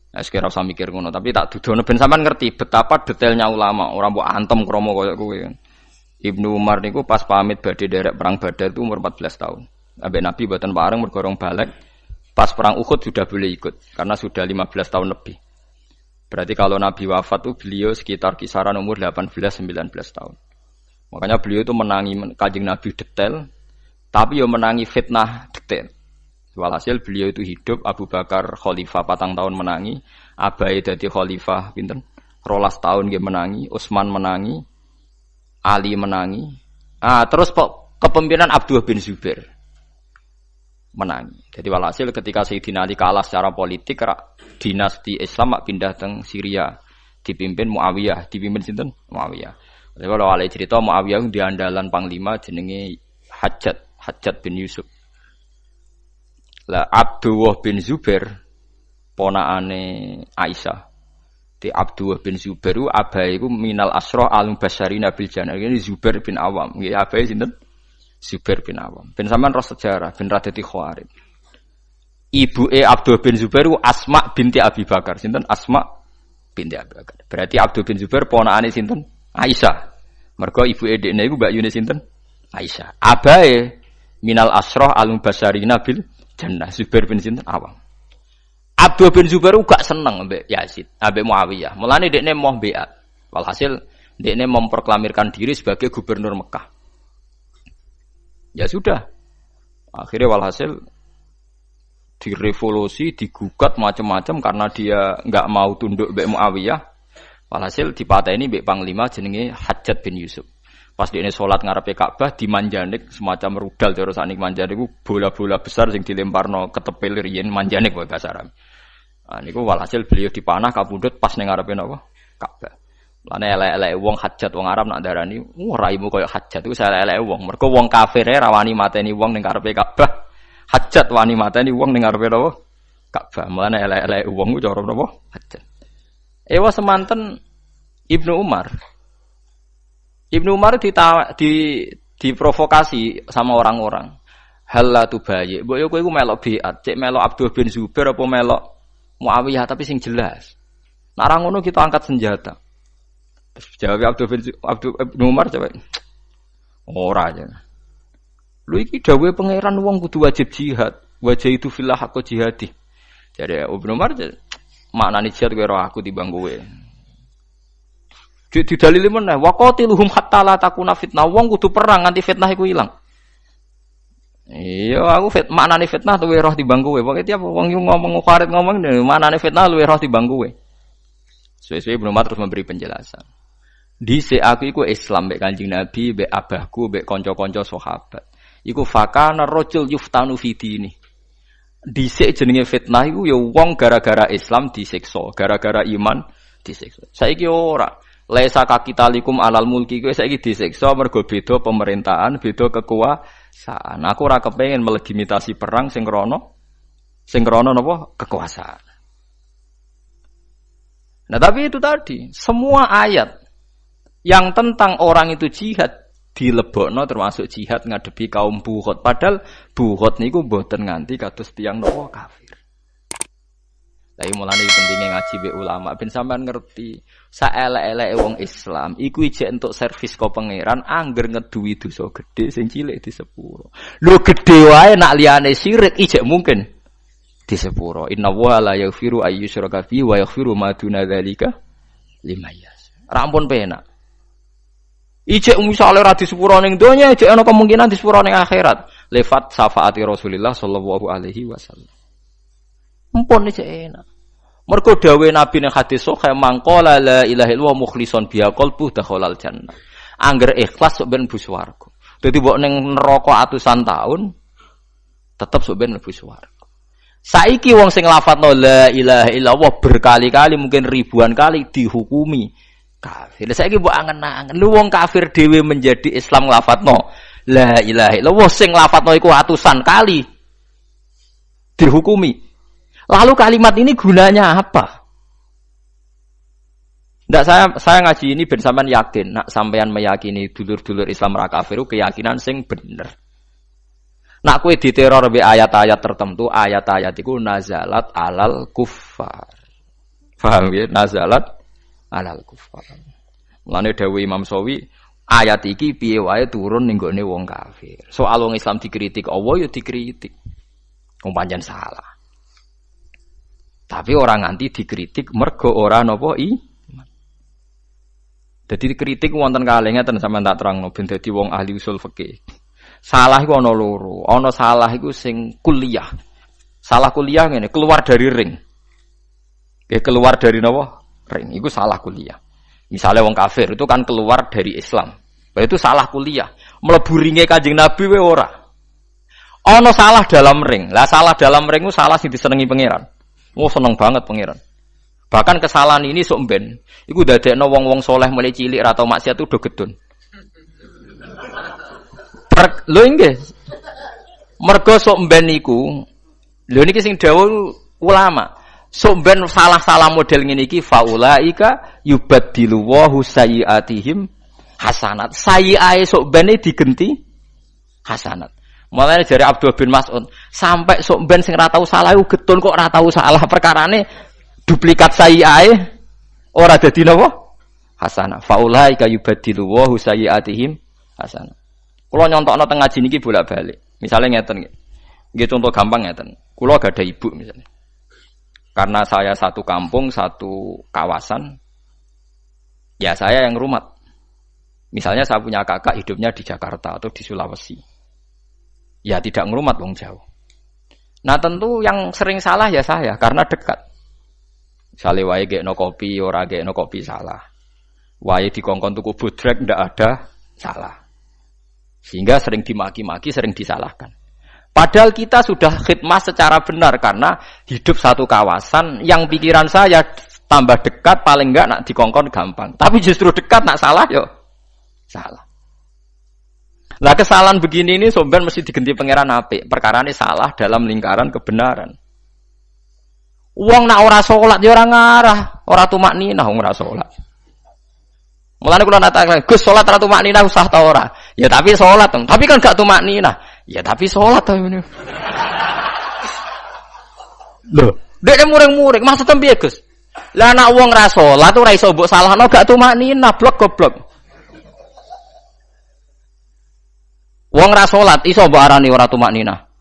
Nah, sekira usah mikir ngono, tapi tak dudono ben sampean ngerti betapa detailnya ulama, orang mbok antem kromo koyo kowe. Ibnu Umar niku pas pamit badhe derek perang Badar itu umur 14 tahun. Ambek Nabi mboten pareng mergo rong balik. Pas perang Uhud sudah boleh ikut karena sudah 15 tahun lebih. Berarti kalau Nabi wafat itu beliau sekitar kisaran umur 18-19 tahun. Makanya beliau itu menangi Kanjeng Nabi detail, tapi ya menangi fitnah detail. Walhasil beliau itu hidup, Abu Bakar khalifah 4 tahun menangi, Abai dadi khalifah pinten 12 tahun dia menangi, Utsman menangi, Ali menangi. Terus kepemimpinan Abdullah bin Zubair menangi. Jadi walhasil ketika Sayyidina Ali kalah secara politik, dinasti Islam pindah teng Syria, dipimpin Muawiyah, dipimpin sinten? Muawiyah. Jadi kalau alai cerita Muawiyah di andalan panglima jenenge Hajjat bin Yusuf. Lah Abdullah bin Zubair ponakane Aisyah. Di Abdullah bin Zubair ku abahe iku minal asra al-mubasysyirina bil jannah. Ini Zubair bin Awam. Nggih abahe sinten? Zubair bin Awam. Ben sampean ro sejarah ben ra dadi Khawarij. Ibuke Abdul bin Zubair ku Asma binti Abi Bakar. Sinten? Asma binti Abi Bakar. Berarti Abdul bin Zubair ponakane sinten? Aisyah. Mergo ibuke dekne iku Mbak Yune sinten? Aisyah. Abae minal asrah al-mubasysyirina bil jannah. Zubair bin sinten? Awam. Abdul bin Zubair gak seneng mbek Yazid, ambek Muawiyah. Mulane dekne mau beat. Walhasil dekne memproklamirkan diri sebagai gubernur Mekah. Ya sudah. Akhirnya walhasil direvolusi, digugat macam-macam karena dia enggak mau tunduk mbek Muawiyah. Walhasil dipateni mbek panglima jenenge Hajjat bin Yusuf. Pas dekne salat ngarepe Ka'bah dimanjanik semacam rudal terus anik manjanik ku bola-bola besar sing dilemparno ketepil riyen manjanik wae bahasa Arab. Niku walhasil beliau dipanah kapundhut pas ning ngarepe napa? Ka'bah. Lane elek-elek wong Hajjat wong Arab nak darani, raimu koyo Hajjat iku elek-elek wong. Mergo wong kafire ra wani mateni wong ning ngarepe Ka'bah. Hajjat wani mateni wong ning ngarepe napa? Ka'bah. Mulane elek-elek wong ku cara napa? Hajjat. Ewa semanten Ibnu Umar. Ibnu Umar diprovokasi sama orang-orang. Hal tu bayi. Mbok yo kowe iku melok biat, cek melok Abdul bin Zubair apa melok Muawiyah tapi sing jelas. Nek ora ngono kita angkat senjata. Terus jawab Ibnu Umar jawab. Ora aja. Lho iki dawuhe pangeran wong kudu wajib jihad. Wajah itu fillah aku jihadi. Jadi Ibnu Umar maknane jihad kowe ora aku timbang kowe. Didalili meneh waqatiluhum hatta la takuna fitnah. Wong kudu perang nganti fitnah iku ilang. Iya, aku maknane fitnah luwih roh timbang kowe. Pokoke tiap wong ngomong Khawarij ngomong maknane fitnah luwih roh timbang kowe. Suwe-suwe Ibnu Umar terus memberi penjelasan. Dhisik aku iku Islam mek Kanjeng Nabi, mek abahku, mek kanca-kanca sahabat. Iku fakana rajul yuftanu fi dini. Dhisik jenenge fitnah iku ya wong gara-gara Islam disiksa, gara-gara iman disiksa. Saiki ora. Laisa kakitalikum alal mulki kowe saiki disiksa mergo beda pemerintahan, beda kekuasaan. Aku ora kepengin melegitimasi perang sing krana napa kekuasaan. Nah, tapi itu tadi, semua ayat yang tentang orang itu jihad dilebokno termasuk jihad ngadepi kaum Buhot. Padahal Buhot niku mboten nganti kados tiyang napa kafir. Tapi mulane pentingnya ngaji be ulama ben sampean ngerti saelek-eleke wong Islam iku ijek entuk servis kok pangeran angger ngeduwi dosa gedhe sing cilik di sepuro. Lho gedhe wae nak liyane syirik ijek mungkin di sepuro. Inna wa la yaghfiru ayyusyraka fi wa yaghfiru ma duna dzalika liman yasha. Ra ampun penak. Ijek misale ora disepuro ning donya, ijek ana kemungkinan disepuro ning akhirat. Lewat syafaati Rasulullah sallallahu alaihi wasallam. Mumpun ijek enak. Mergo dawuhe Nabi ning hadis sahih mangqala la ilaha illallah mukhlishon biha qalbu dakhalal jannah. Angger ikhlas sok ben mlebu swarga. Dadi mbok ning neraka atusan taun tetep sok ben mlebu swarga. Saiki wong sing lafadzno la ilaha illallah berkali-kali mungkin ribuan kali dihukumi kafir. Saiki mbok angen-angen lu wong kafir dhewe menjadi Islam lafadzno la ilaha illallah sing lafadzno iku atusan kali dihukumi. Lalu kalimat ini gunanya apa? Ndak saya ngaji ini ben sampean yakin, nak sampean meyakini dulur-dulur Islam ra kafir keyakinan sing bener. Nak kowe diteror be ayat-ayat tertentu, ayat-ayat iku nazalat alal kuffar. Paham ya? Nazalat alal kuffar. Mulane dawuh Imam Sawi, ayat iki piye wae turun ning gone wong kafir. Soal wong Islam dikritik Allah ya dikritik. Wong pancen salah. Tapi orang nganti dikritik mergo ora napa iman. Dadi dikritik wonten kalih ngeten sampeyan tak terangno ben dadi wong ahli usul fikih. Salah iku ana loro. Ana salah iku sing kuliah. Salah kuliah ngene, keluar dari ring. Keluar dari napa? Ring. Iku salah kuliah. Misalnya wong kafir itu kan keluar dari Islam. Itu salah kuliah. Mlebu ringe Kanjeng Nabi wae ora. Ana salah dalam ring. Lah salah dalam ring ku salah sing disenengi pangeran. Oh seneng banget pangeran. Bahkan kesalahan ini sok ben. Iku dadekno wong-wong soleh mulai cilik atau maksiat itu do gedun. Lho nggih. Mergo sok ben iku. Lho niki sing dawuh ulama. Sok ben salah-salah model ngene iki faulaika yubaddilu wa sayyiatihim hasanat. Sayyiae sok ben digenti hasanat. Mulane jare Abdul bin Mas'ud, sampai sok ben sing ora tau salah iku getun kok ora tau salah perkarane duplikat sayyi'ae ora dadi napa? Hasanah. Faulaika yubaddilu wa sayyi'atihim hasanah. Kula nyontokno teng ngaji niki bolak-balik. Misale ngeten nggih. Nggih contoh gampang ngeten. Kula gak ada ibu misalnya. Karena saya satu kampung, satu kawasan, ya saya yang rumat. Misalnya saya punya kakak hidupnya di Jakarta atau di Sulawesi. Ya tidak ngerumat wong jauh. Nah tentu yang sering salah ya saya karena dekat. Misalnya wae gekno kopi, ora gekno kopi salah. Wae dikongkon tuku bodrek ndak ada salah. Sehingga sering dimaki-maki, sering disalahkan. Padahal kita sudah khidmah secara benar karena hidup satu kawasan yang pikiran saya tambah dekat paling enggak nak dikongkon gampang. Tapi justru dekat nak salah yo salah. Lah kesalahan begini ini somben mesti diganti pangeran apik. Perkara ini salah dalam lingkaran kebenaran. Wong nak ora salat ya ora ngarah, ora tumakninah wong ora salat. Mulane kula natakan, Gus salat ra tumakninah usah ta ora? Ya tapi salat, tapi kan gak tumakninah. Ya tapi salat ta ngene. Lho, dekne muring-muring, maksudnya piye Gus? Lah nak wong ra salat ora iso mbok salahno gak tumakninah, blok goblok. Wong ra salat iso mbok arani ora tumakninah.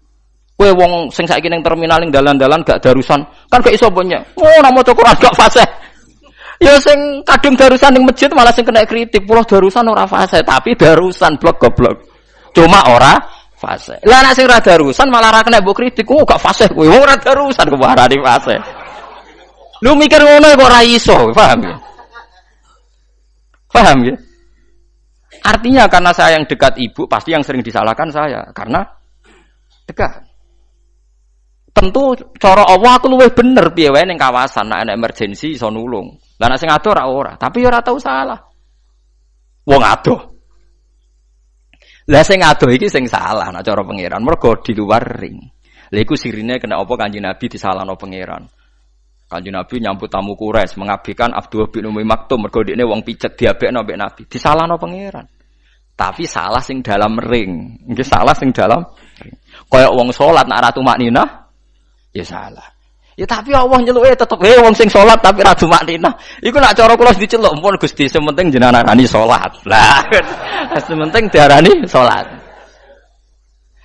Kowe wong sing saiki ning terminal ning dalan-dalan gak darusan, kan gak iso banyak. Oh, ora maca Quran gak fasih. Ya sing kadung darusan ning masjid malah sing kena kritik, pulau darusan ora fasih, tapi darusan blok goblok. Cuma ora fasih. Lah nek sing ora darusan malah ora kena mbok kritik, oh gak fasih kowe. Wong ora darusan kok arani fasih. Lu mikir ngono kok ora iso, paham ya? Paham ya? Artinya karena saya yang dekat ibu, pasti yang sering disalahkan saya. Karena dekat. Tentu cara Allah aku luwih bener piye wae ning kawasan nek ana emergensi iso nulung. Lah nek sing ado ora, tapi ora tau salah. Wong ado. Lah sing ado iki sing salah nek cara pangeran, mergo di luar ring. Lha iku sirine kena apa Kanjeng Nabi disalahno pangeran. Kanjeng Nabi nyambut tamu Quraisy mengabdikan Abdullah bin Umi Maktum mergo dekne wong picek diabekno mbek Nabi. Disalahno pangeran. Tapi salah sing dalam ring. Nggih salah sing dalam ring. Kaya wong salat nek ora tumakninah ya salah. Ya tapi Allah nyeluke tetep wong sing salat tapi ra tumakninah. Iku nek cara kula diceluk pun Gusti sementing jenengan arani salat. Lah sementing diarani salat.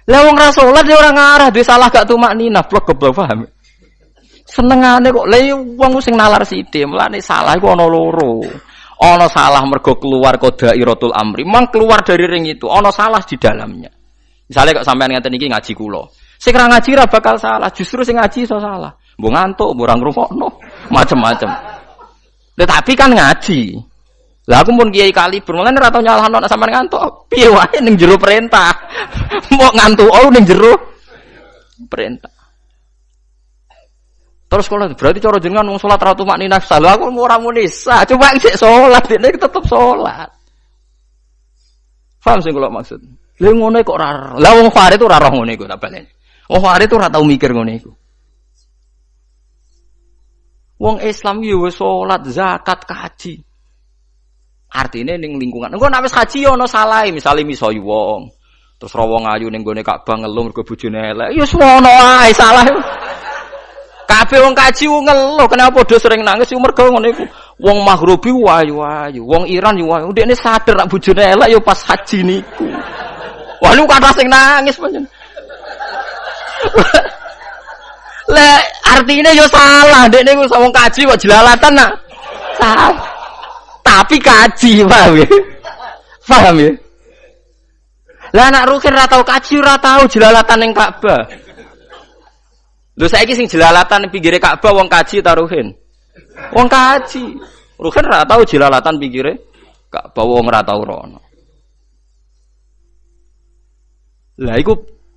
Lah wong ra salat ya ora ngarah duwe salah gak tumakninah, blok goblok paham. Senengane kok lha wong sing nalar sithik, mulane salah iku ana loro. Ana salah mergo keluar qadairatul amri. Mang keluar dari ring itu, ana salah di dalamnya. Misalnya kok sampean ngeten iki ngaji kula. Sing ra ngaji ra bakal salah, justru sing ngaji iso salah. Mbok ngantuk, mbok ora ngrungokno, macem-macem. Tetapi kan ngaji. Lah aku pun kiai kaliber, mulane ora tau nyalahno nek sampean ngantuk. Piye wae ning jero perintah. Mbok ngantuk ning jero perintah. Terus kalau berarti cara jenengan wong salat ra tumakninah salah aku ora muni sah. Coba sik salat, dene tetep salat. Paham sing kula maksud? Lha ngono kok ora. Lah wong Farid ora roh ngene iku tak baleni. Wong Farid ora tau mikir ngene iku. Wong Islam yo wis salat, zakat, haji. Artine ning lingkungan. Engko nek wis haji yo ana salahe, misale misoi wong. Terus ra wong ayu ning gone Ka'bah ngeluh mergo bojone elek. Ya semono ae salah. Kabeh wong kaji ngeluh, kenapa padha sering nangis yo mergo ngono iku. Wong Maghribi wayu-wayu, wong Iran yo wayu. Ndekne sadar nek bojone elek yo pas haji niku. Wah lu kata sing nangis pancen. Lah artine yo salah, ndekne ku wong kaji kok jelalatan nak. Salah. Tapi kaji, paham ya? Paham ya? Lah anak Rukin ra tau kaji, ora tau jelalatan ning Ka'bah. Lho saiki sing jelalatan pinggire Ka'bah wong kaji ta Ruhin? Wong kaji. Ruhin ra tau jelalatan pinggire Ka'bah wong ora tau rono. Lah iku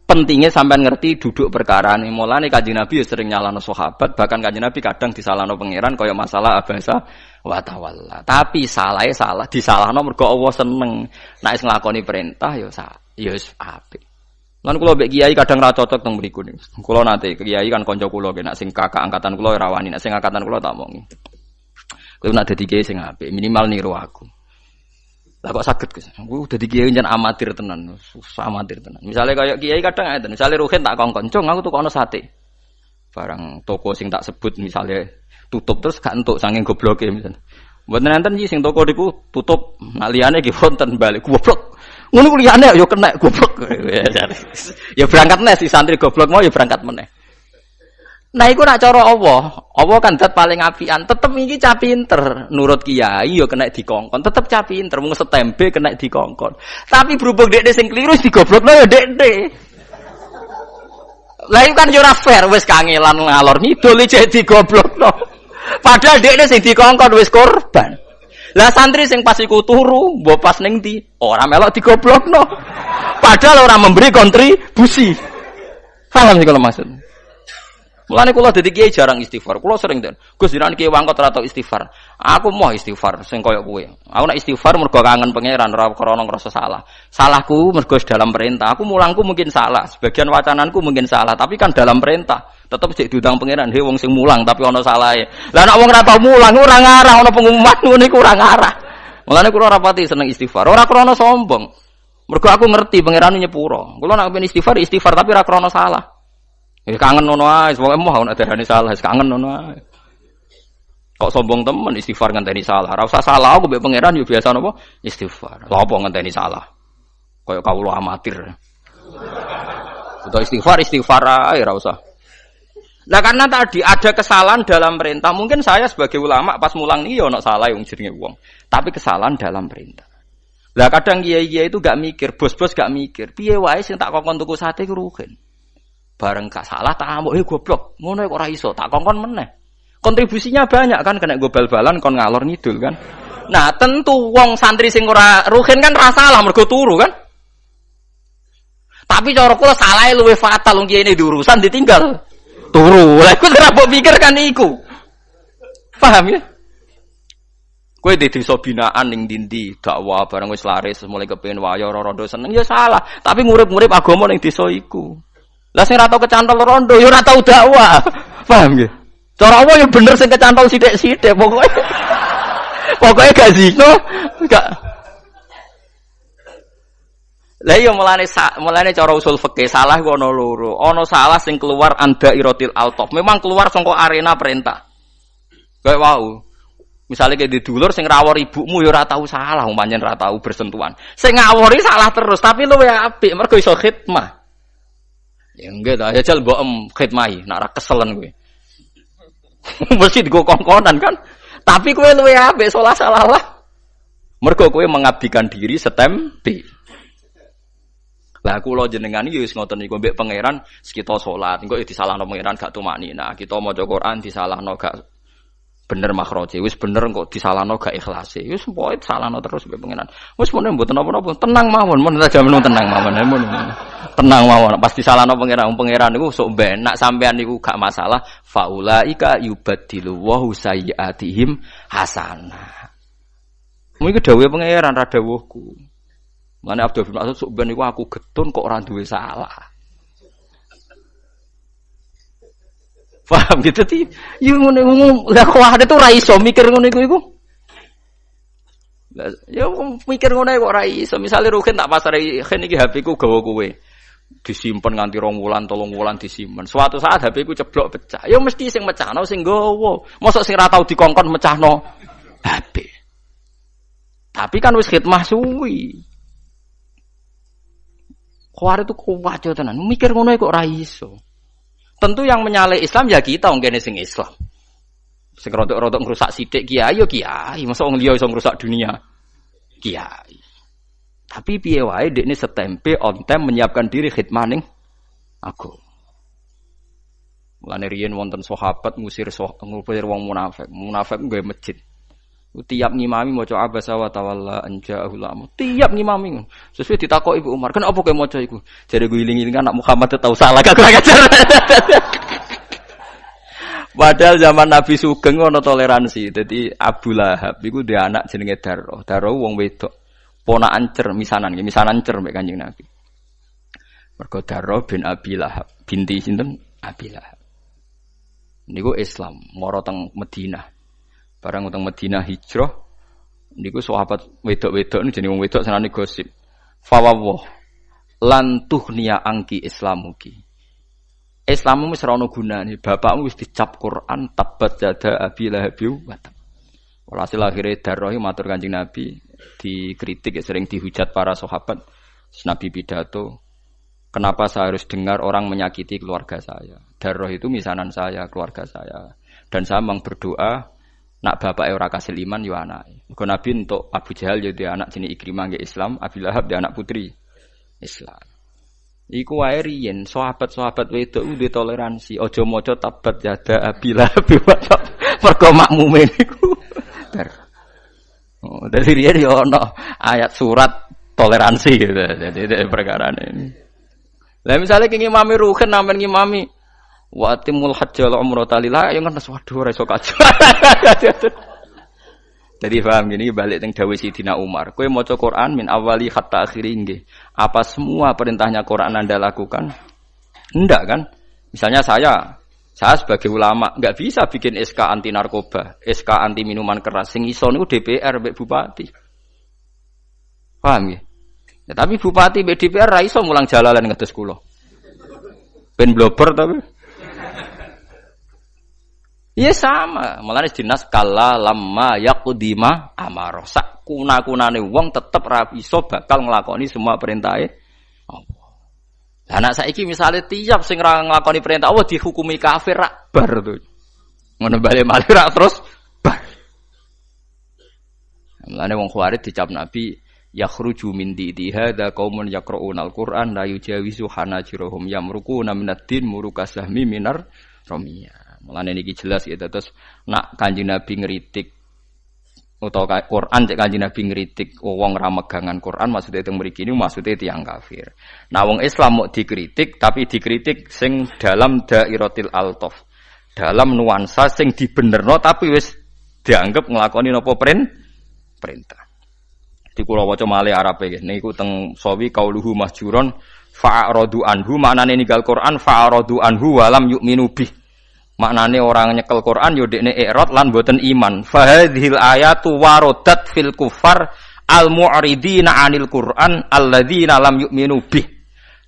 pentingnya sampean ngerti duduk perkara ini. Mulane Kanjeng Nabi sering nyalahno sahabat, bahkan Kanjeng Nabi kadang disalahno pangeran kaya masalah abasa wa tawalla. Tapi salahe salah, disalahno mergo Allah seneng. Nek wis nglakoni perintah ya wis apik. Lan kula mbek kiai kadang ra cocok teng mriku niku. Kula nate kiai kan kanca kula nek sing kakak angkatan kula ora wani, nek sing angkatan kula tak omongi. Kuwi nek dadi kiai sing apik, minimal niru aku. Lah kok saged Gus. Aku dadi kiai jan amatir tenan, susah amatir tenan. Misale kaya kiai kadang ngeten, misale Ruhin tak kongkon, "Cung, aku tukono sate." Barang toko sing tak sebut misale tutup terus gak entuk saking gobloke misale. Mboten enten iki sing toko niku tutup, nak liyane nggih wonten balik goblok. Ngono ku liyane ya kena goblok. Ya berangkat meneh si santri goblok mau ya berangkat meneh. Nah iku nak cara Allah kan zat paling apian, tetep iki cah pinter. Nurut kiai ya kena dikongkon, tetep cah pinter, mung setembe kena dikongkon. Tapi berhubung dekne sing kliru digoblokno ya dekne. Lah iku kan yo ora fair, wis kangelan ngalor ngidul iki digoblokno. Padahal dekne sing dikongkon wis korban. Lah santri sing pas iku turu, mbok pas ning ndi, ora melok digoblokno. Padahal ora memberi kontribusi. Paham sih kalau maksud. Mulane kula dadi kiai jarang istighfar. Kula sering den. Gus jenengan kiai wangkot ora tau istighfar. Aku mau istighfar sing kaya kowe. Aku nek istighfar mergo kangen pangeran ora krana ngrasa salah. Salahku mergo dalam perintah. Aku mulangku mungkin salah, sebagian wacananku mungkin salah, tapi kan dalam perintah. Tetep sik diundang pangeran, he wong sing mulang tapi ana salahe. Lah nek wong ora tau mulang ora ngarah ana pengumuman ngene iku ora ngarah. Mulane kula ora pati seneng istighfar. Ora krana sombong. Mergo aku ngerti pangeran nyepuro. Kula nek pengen istighfar tapi ora krana salah. Kangen ngono ae, pokoke mau nek darane salah, kangen ngono ae. Kok sombong temen istighfar ngenteni salah. Ora usah salah aku mbek pangeran yo biasa napa? Istighfar. Lha apa ngenteni salah? Kaya kawula amatir. Udah istighfar ae ora usah. Nah karena tadi ada kesalahan dalam perintah. Mungkin saya sebagai ulama pas mulang nih ya ono salah yang jenenge wong. Tapi kesalahan dalam perintah. Lah kadang kiai-kiai itu gak mikir, bos-bos gak mikir. Piye wae sing tak kongkon tuku sate ku Ruhin. Bareng gak salah tak amuk goblok. Ngono kok ora iso, tak kongkon meneh. Kontribusinya banyak kan kena go bal-balan kon ngalor ngidul kan. Nah, tentu wong santri sing ora Ruhin kan ra salah mergo turu kan. Tapi cara kula salahe luwih fatal wong kiai ini diurusan ditinggal. Turu. Lah iku ora mbok pikir kan iku. Paham ya? Kowe di desa binaan ning ndi dakwah bareng wis laris mulai kepengin wayo rondo seneng ya salah. Tapi ngurip-ngurip agama ning desa iku. Lah sing ora tau kecantol rondo ya ora tau dakwah. Paham nggih? Cara apa ya bener sing kecantol sithik-sithik pokoke. Pokoke gak zino, gak. Lah iya mulane cara usul fikih salah ku ana loro. Ana salah sing keluar anda irotil altop. Memang keluar saka arena perintah. Kayak wau. Misalnya kayak didulur sing rawor ibumu ya ora tau salah, pancen ora tau bersentuhan. Sing ngawori salah terus, tapi luwih apik mergo iso khidmah. Ya enggak dah, ya jal mbok khidmahi, nek ora keselen kowe. Mesti digo kongkonan kan. Tapi kowe luwih apik salah. Mergo kowe mengabdikan diri setempe. Lah kula jenengan iki wis ngoten niku mbek pangeran kita salat, engko disalahno pangeran gak tumaknina. Kita maca Quran disalahno gak bener makhraje, wis bener kok disalahno gak ikhlase. Wis pokoke salahno terus mbek pangeran. Wis mene mboten apa-apa, tenang mawon, mun tak jamin tenang mawon. Tenang mawon, pasti salahno pangeran niku sok ben nak sampean niku gak masalah, faulaika yubaddilu wa sayyiatihim hasanah. Mungkin dawuhe pangeran ra dawuhku. Mane Abdul bin Mas'ud sok ben niku aku getun kok ora duwe salah. Paham gitu ti? Yo ngene lah kok ada tuh ra iso mikir ngono iku. Lah yo mikir ngono kok ra iso. Misale Ruhin tak pasare iki HP ku gawa kowe. Disimpen nganti 2 wulan 3 wulan disimpen. Suatu saat HP ku ceblok pecah. Yo mesti sing mecahno sing gawa. Mosok sing ra tau dikongkon mecahno HP. Tapi kan wis khidmah suwi. Kok itu kuat yo tenan. Mikir ngono kok ra iso. Tentu yang menyalai Islam ya kita ngene sing Islam. Sing rodok-rodok ngrusak sithik kiai yo kiai, masa wong liya iso ngrusak dunia. Kiai. Tapi piye wae dekne setempe on time menyiapkan diri khidmah ning aku. Mulane riyen wonten sahabat ngusir wong munafik. Munafik nggawe masjid. Tiap ngimami maca abasa wa tawalla anja'ul lam. Tiap ngimami. Sesuai ditakoki Ibu Umar, "Kenapa kowe maca iku?" Jare gue iling-iling anak Muhammad tau salah gak kurang ajar. Padahal zaman Nabi Sugeng ono toleransi. Dadi Abu Lahab iku dhe anak jenenge Darah. Darah wong wedok. Ponakan cer misanan cer mek Kanjeng Nabi. Mergo Darah bin Abi Lahab, binti sinten? Abi Lahab. Niku Islam, mara teng Madinah. Barang utang Madinah hijrah niku sahabat wedok-wedok niku jenenge wong wedok senane gosip. Fawwah lan tuhniya angki islamuki. Islammu wis ora ono gunane, bapakmu wis dicap Quran tabat jada Abi Lahab wa tab. Walhasil akhire Darah matur Kanjeng Nabi, dikritik sering dihujat para sahabat. Nabi pidato, "Kenapa saya harus dengar orang menyakiti keluarga saya? Darah itu misanan saya, keluarga saya. Dan saya memang berdoa nak bapak ora kasil iman yo anake. Mergo Nabi untuk Abu Jahal yo dia anak jenenge Ikrimah nggih Islam, Abi Lahab dia anak putri Islam. Iku wae riyen sahabat-sahabat wedok udah toleransi, aja maca tabat yada Abi Lahab mergo makmume niku. Oh, dari riyen yo ono ayat surat toleransi gitu. Jadi perkara ini. Lah misale ki ngimami ruhen sampean ngimami wa timul hajjal umrata lillah ya ngerti waduh ora iso kaji. Jadi paham gini balik teng dawuh Sidina Umar. Kowe maca Quran min awali hatta akhiri nggih. Apa semua perintahnya Quran Anda lakukan? Enggak kan? Misalnya saya sebagai ulama enggak bisa bikin SK anti narkoba, SK anti minuman keras. Sing iso niku DPR mbek bupati. Paham nggih? Ya, tapi bupati mbek DPR ra iso mulang jalalan ngedes kula. Ben blober tapi iya sama, malah dinas kala lama yakudima amaro. Sak kuna-kunane wong tetep ra iso bakal nglakoni semua perintahe Allah. Lah anak saiki misale tiap sing ra nglakoni perintah Allah dihukumi kafir rak bar to. Ngono bali malih rak terus bar. Mulane wong Khawarij dicap Nabi yakhruju min didi hadza qaumun yaqra'unal Qur'an la yujawizu hanajirahum yamruquna minad-din murukasahmi minar ramiyah. Mulane niki jelas ya terus nak Kanjeng Nabi ngritik utawa Quran cek Kanjeng Nabi ngritik wong ra megangan Quran maksudnya teng mriki niku maksude tiyang kafir. Nah wong Islam mau dikritik tapi dikritik sing dalam dairatil altaf. Dalam nuansa sing dibenerno tapi wis dianggap nglakoni napa perintah. Di kula waca malih Arabe nggih niku teng sawi qauluhu mahjuron fa'aradu anhu maknane ninggal Quran fa'aradu anhu walam yu'minu bih. Maknane orang nyekel Quran yo dekne i'rad lan boten iman. Fa hadhil ayatu waradat fil kufar al mu'ridina 'anil Quran alladzina lam yu'minu bih.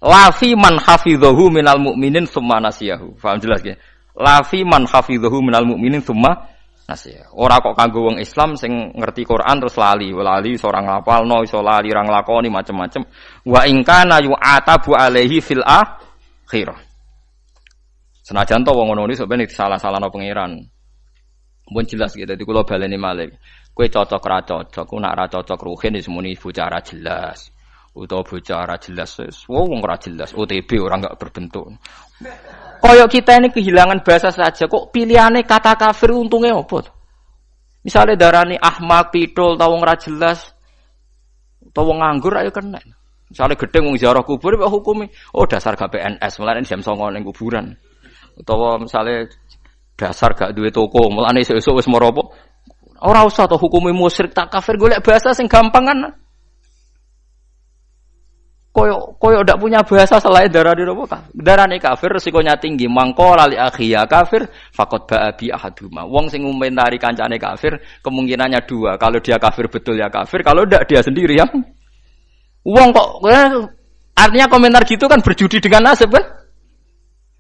La fi man hafidhahu minal mu'minin tsumma nasiyahu. Paham jelas nggih? La fi man hafidhahu minal mu'minin tsumma nasiyahu. Ora kok kanggo wong Islam sing ngerti Quran terus lali iso ora ngapalno, iso lali ora nglakoni macam-macam. Wa in kana yu'atabu alaihi fil akhirah. Senajan to wong ngono iki sampeyan disalah-salahno pangeran. Mun jelas gitu. Dadi kula baleni malih. Kowe cocok ra cocok, ku nak ra cocok ruhin wis muni bocah ra jelas. Utawa bocah ra jelas wis wong ra jelas, OTB orang enggak berbentuk. Koyok kita ini kehilangan bahasa saja kok pilihane kata kafir untungnya apa? Misalnya darani ahmak, pidol, tau wong ra jelas, tau wong nganggur ayo kena. Misalnya gedeng wong ziarah kubur kok hukumi, oh dasar gak PNS, mulane jam 09.00 ning kuburan. Utawa misalnya dasar gak duwe toko, mulane esuk-esuk wis moropo. Ora usah to hukumi musyrik tak kafir golek bahasa sing gampang kan. Koyo ndak punya bahasa selain darani apa? Darani kafir resikonya tinggi. Mangko lali akhiya kafir faqad ba'a bi ahaduma. Wong sing ngomentari kancane kafir kemungkinannya dua. Kalau dia kafir betul ya kafir, kalau ndak dia sendiri yang wong kok artinya komentar gitu kan berjudi dengan nasib kan?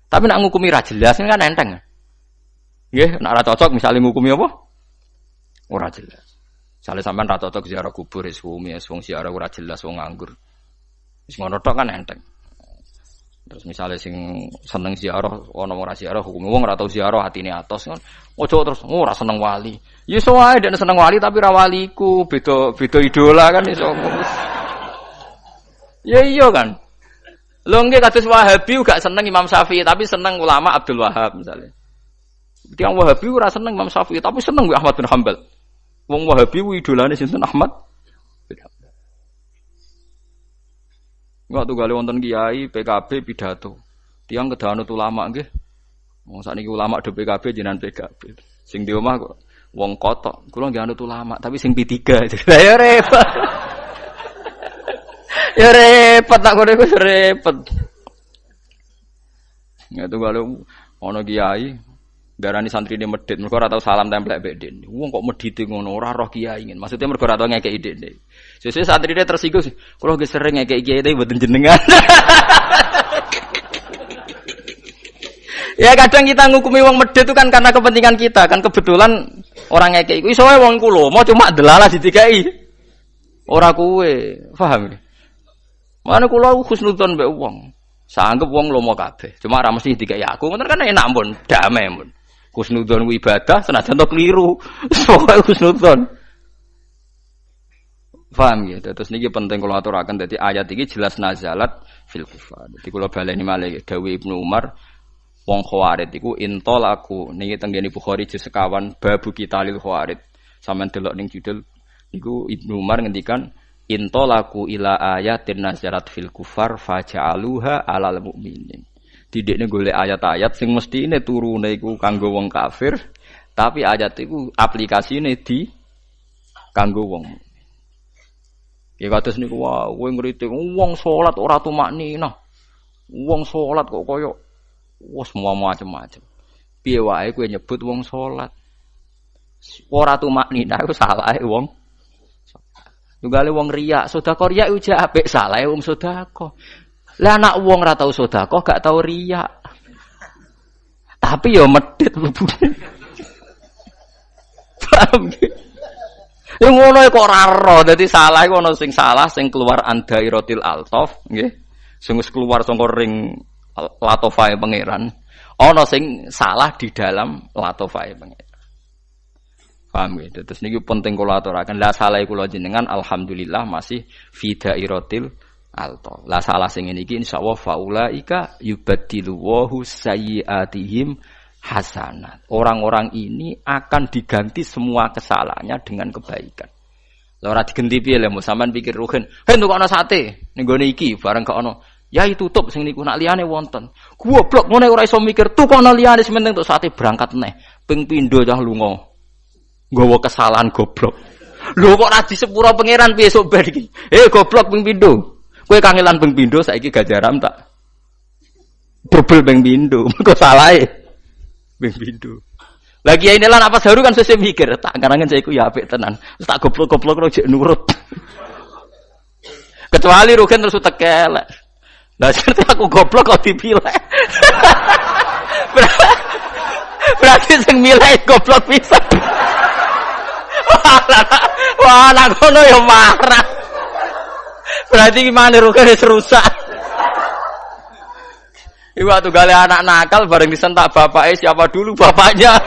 Tapi nak ngukumi ra jelas kan enteng. Nggih, nak ra cocok misalnya ngukumi apa? Ora jelas. Sale sampean ra cocok ziarah kubur wis wong ziarah ora jelas wong nganggur. Wis ngono tok kan enteng. Terus misalnya sing seneng ziarah ana ora ziarah hukum wong ora tau ziarah atine atos kan. Ojo terus ora seneng wali. Ya iso wae nek seneng wali tapi ra waliku, beda idola kan iso. Ya iya kan. Lho nggih kados Wahabi gak seneng Imam Syafi'i tapi seneng ulama Abdul Wahab misalnya. Tiang Wahabi ora seneng Imam Syafi'i tapi seneng Ahmad bin Hanbal. Wong Wahabi ku idolane sinten Ahmad bin Hanbal. Enggak tuh gale wonten kiai PKB pidato. Tiang kedanut ulama nggih. Wong sakniki ulama do PKB jenengan PKB. Sing di omah kok wong kotok. Kula nggih anut ulama tapi sing P3. Ya repot. Ya repot tak kene wis repot. Ya tuh gale ono kiai darani santrine medhit, mergo ora tau salam templek mbek den. Wong kok medhite ngono, ora roh kiai ngene. Maksudnya mergo ora tau ngekeki dene. Sesuk santrine tersinggung, kula nggih sering ngekeki kiai tapi mboten jenengan. Ya kadang kita ngukumi wong medhit itu kan karena kepentingan kita, kan kebetulan orang ngekeki iku iso wae wong iku lho, mau cuma delalah didikai. Ora kuwe, paham ya? Mane kula husnudzon mbek wong. Sanggep wong lomo kabeh. Cuma ora mesti dikai aku, ngoten kan enak pun, damai pun. Husnudzon ku ibadah senajan to keliru. Pokoke husnudzon. Paham ya? Terus niki penting kula aturaken dadi ayat iki jelas nazalat fil kufar. Dadi kula baleni malih dawuh Ibnu Umar wong khawarid iku intolaku niki tenggene Bukhari juz sekawan babu kitalil khawarid. Sampeyan delok ning judul niku Ibnu Umar ngendikan intolaku ila ayatin nazalat fil kufar faja'aluha alal mukminin. Didekne golek ayat-ayat sing mestine turune iku kanggo wong kafir, tapi ayat iku aplikasine di kanggo wong. Ya kados niku wae kowe ngritik wong salat ora tumakninah. Wong salat kok koyo wis semua macam-macam. Piye wae kowe nyebut wong salat. Ora tumakninah iku salahe wong. Tunggale wong riya, sedekah riya uja apik salahe wong sedekah. Lah anak wong ora tau sedekah gak tau riya. Tapi ya medhit mlebune. Paham iki? Ya ngono kok ora ro, dadi salah iku ana sing salah sing keluar andairatil altaf, nggih. Sing wis keluar saka ring latofae pangeran. Ana sing salah di dalam latofae pangeran. Paham ya? Terus niki penting kula aturaken. Lah salah kula jenengan alhamdulillah masih fi dairatil alto. Lah salah sing ngene iki insyaallah faulaika yubaddilu wahu sayyiatihim hasanat. Orang-orang ini akan diganti semua kesalahannya dengan kebaikan. Lah ora diganti piye lho, sampean pikir rugen. Entuk ana sate ning gone iki bareng gak ono. Ya tutup sing niku nak liyane wonten. Goblok ngene ora iso mikir tukono liyane sementing tok sate berangkat neh. Ping pindho cah lunga. Nggawa kesalahan goblok. Lho kok ra disepuro pangeran piye sok bar iki? Goblok ping pindho. Kowe kangelan ping pindho saiki gajaram tak double ping pindho. Mergo salahe ping pindho. Lah kiai ini lan apa baru kan sesuk mikir, tak karangan saya iku ya apik tenan. Terus tak goblok-goblok kok jek nurut. Kecuali rugen terus tekelek. Lah seperti aku goblok kok dipilih. Berarti sing milih goblok pisan. Wah, nak ngono ya marah. Berarti gimana rugen wis rusak. Iku waktu gale anak nakal bareng disentak bapaknya, siapa dulu bapaknya.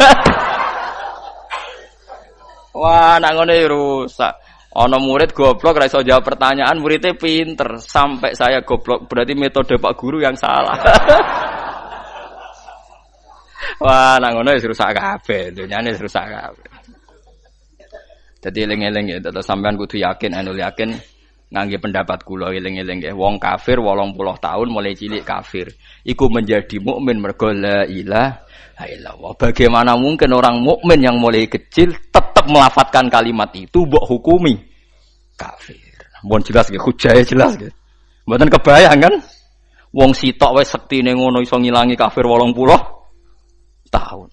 Wah, nak ngono rusak. Ana murid goblok ra iso jawab pertanyaan, muridnya pinter. Sampai saya goblok, berarti metode Pak Guru yang salah. Wah, nak ngono wis rusak kabeh, dunyane wis rusak kabeh. Dadi eling-eling ya, tetep sampean kudu yakin, yakin ngangge pendapat kula eling-eling nggih. Wong kafir 80 tahun mulai cilik kafir. Iku menjadi mukmin mergo la ilaha illallah. Bagaimana mungkin orang mukmin yang mulai kecil tetap melafadzkan kalimat itu mbok hukumi kafir. Mohon jelas nggih, hujahe jelas nggih. Mboten kebayang kan? Wong sitok wis sektine ngono iso ngilangi kafir 80 tahun.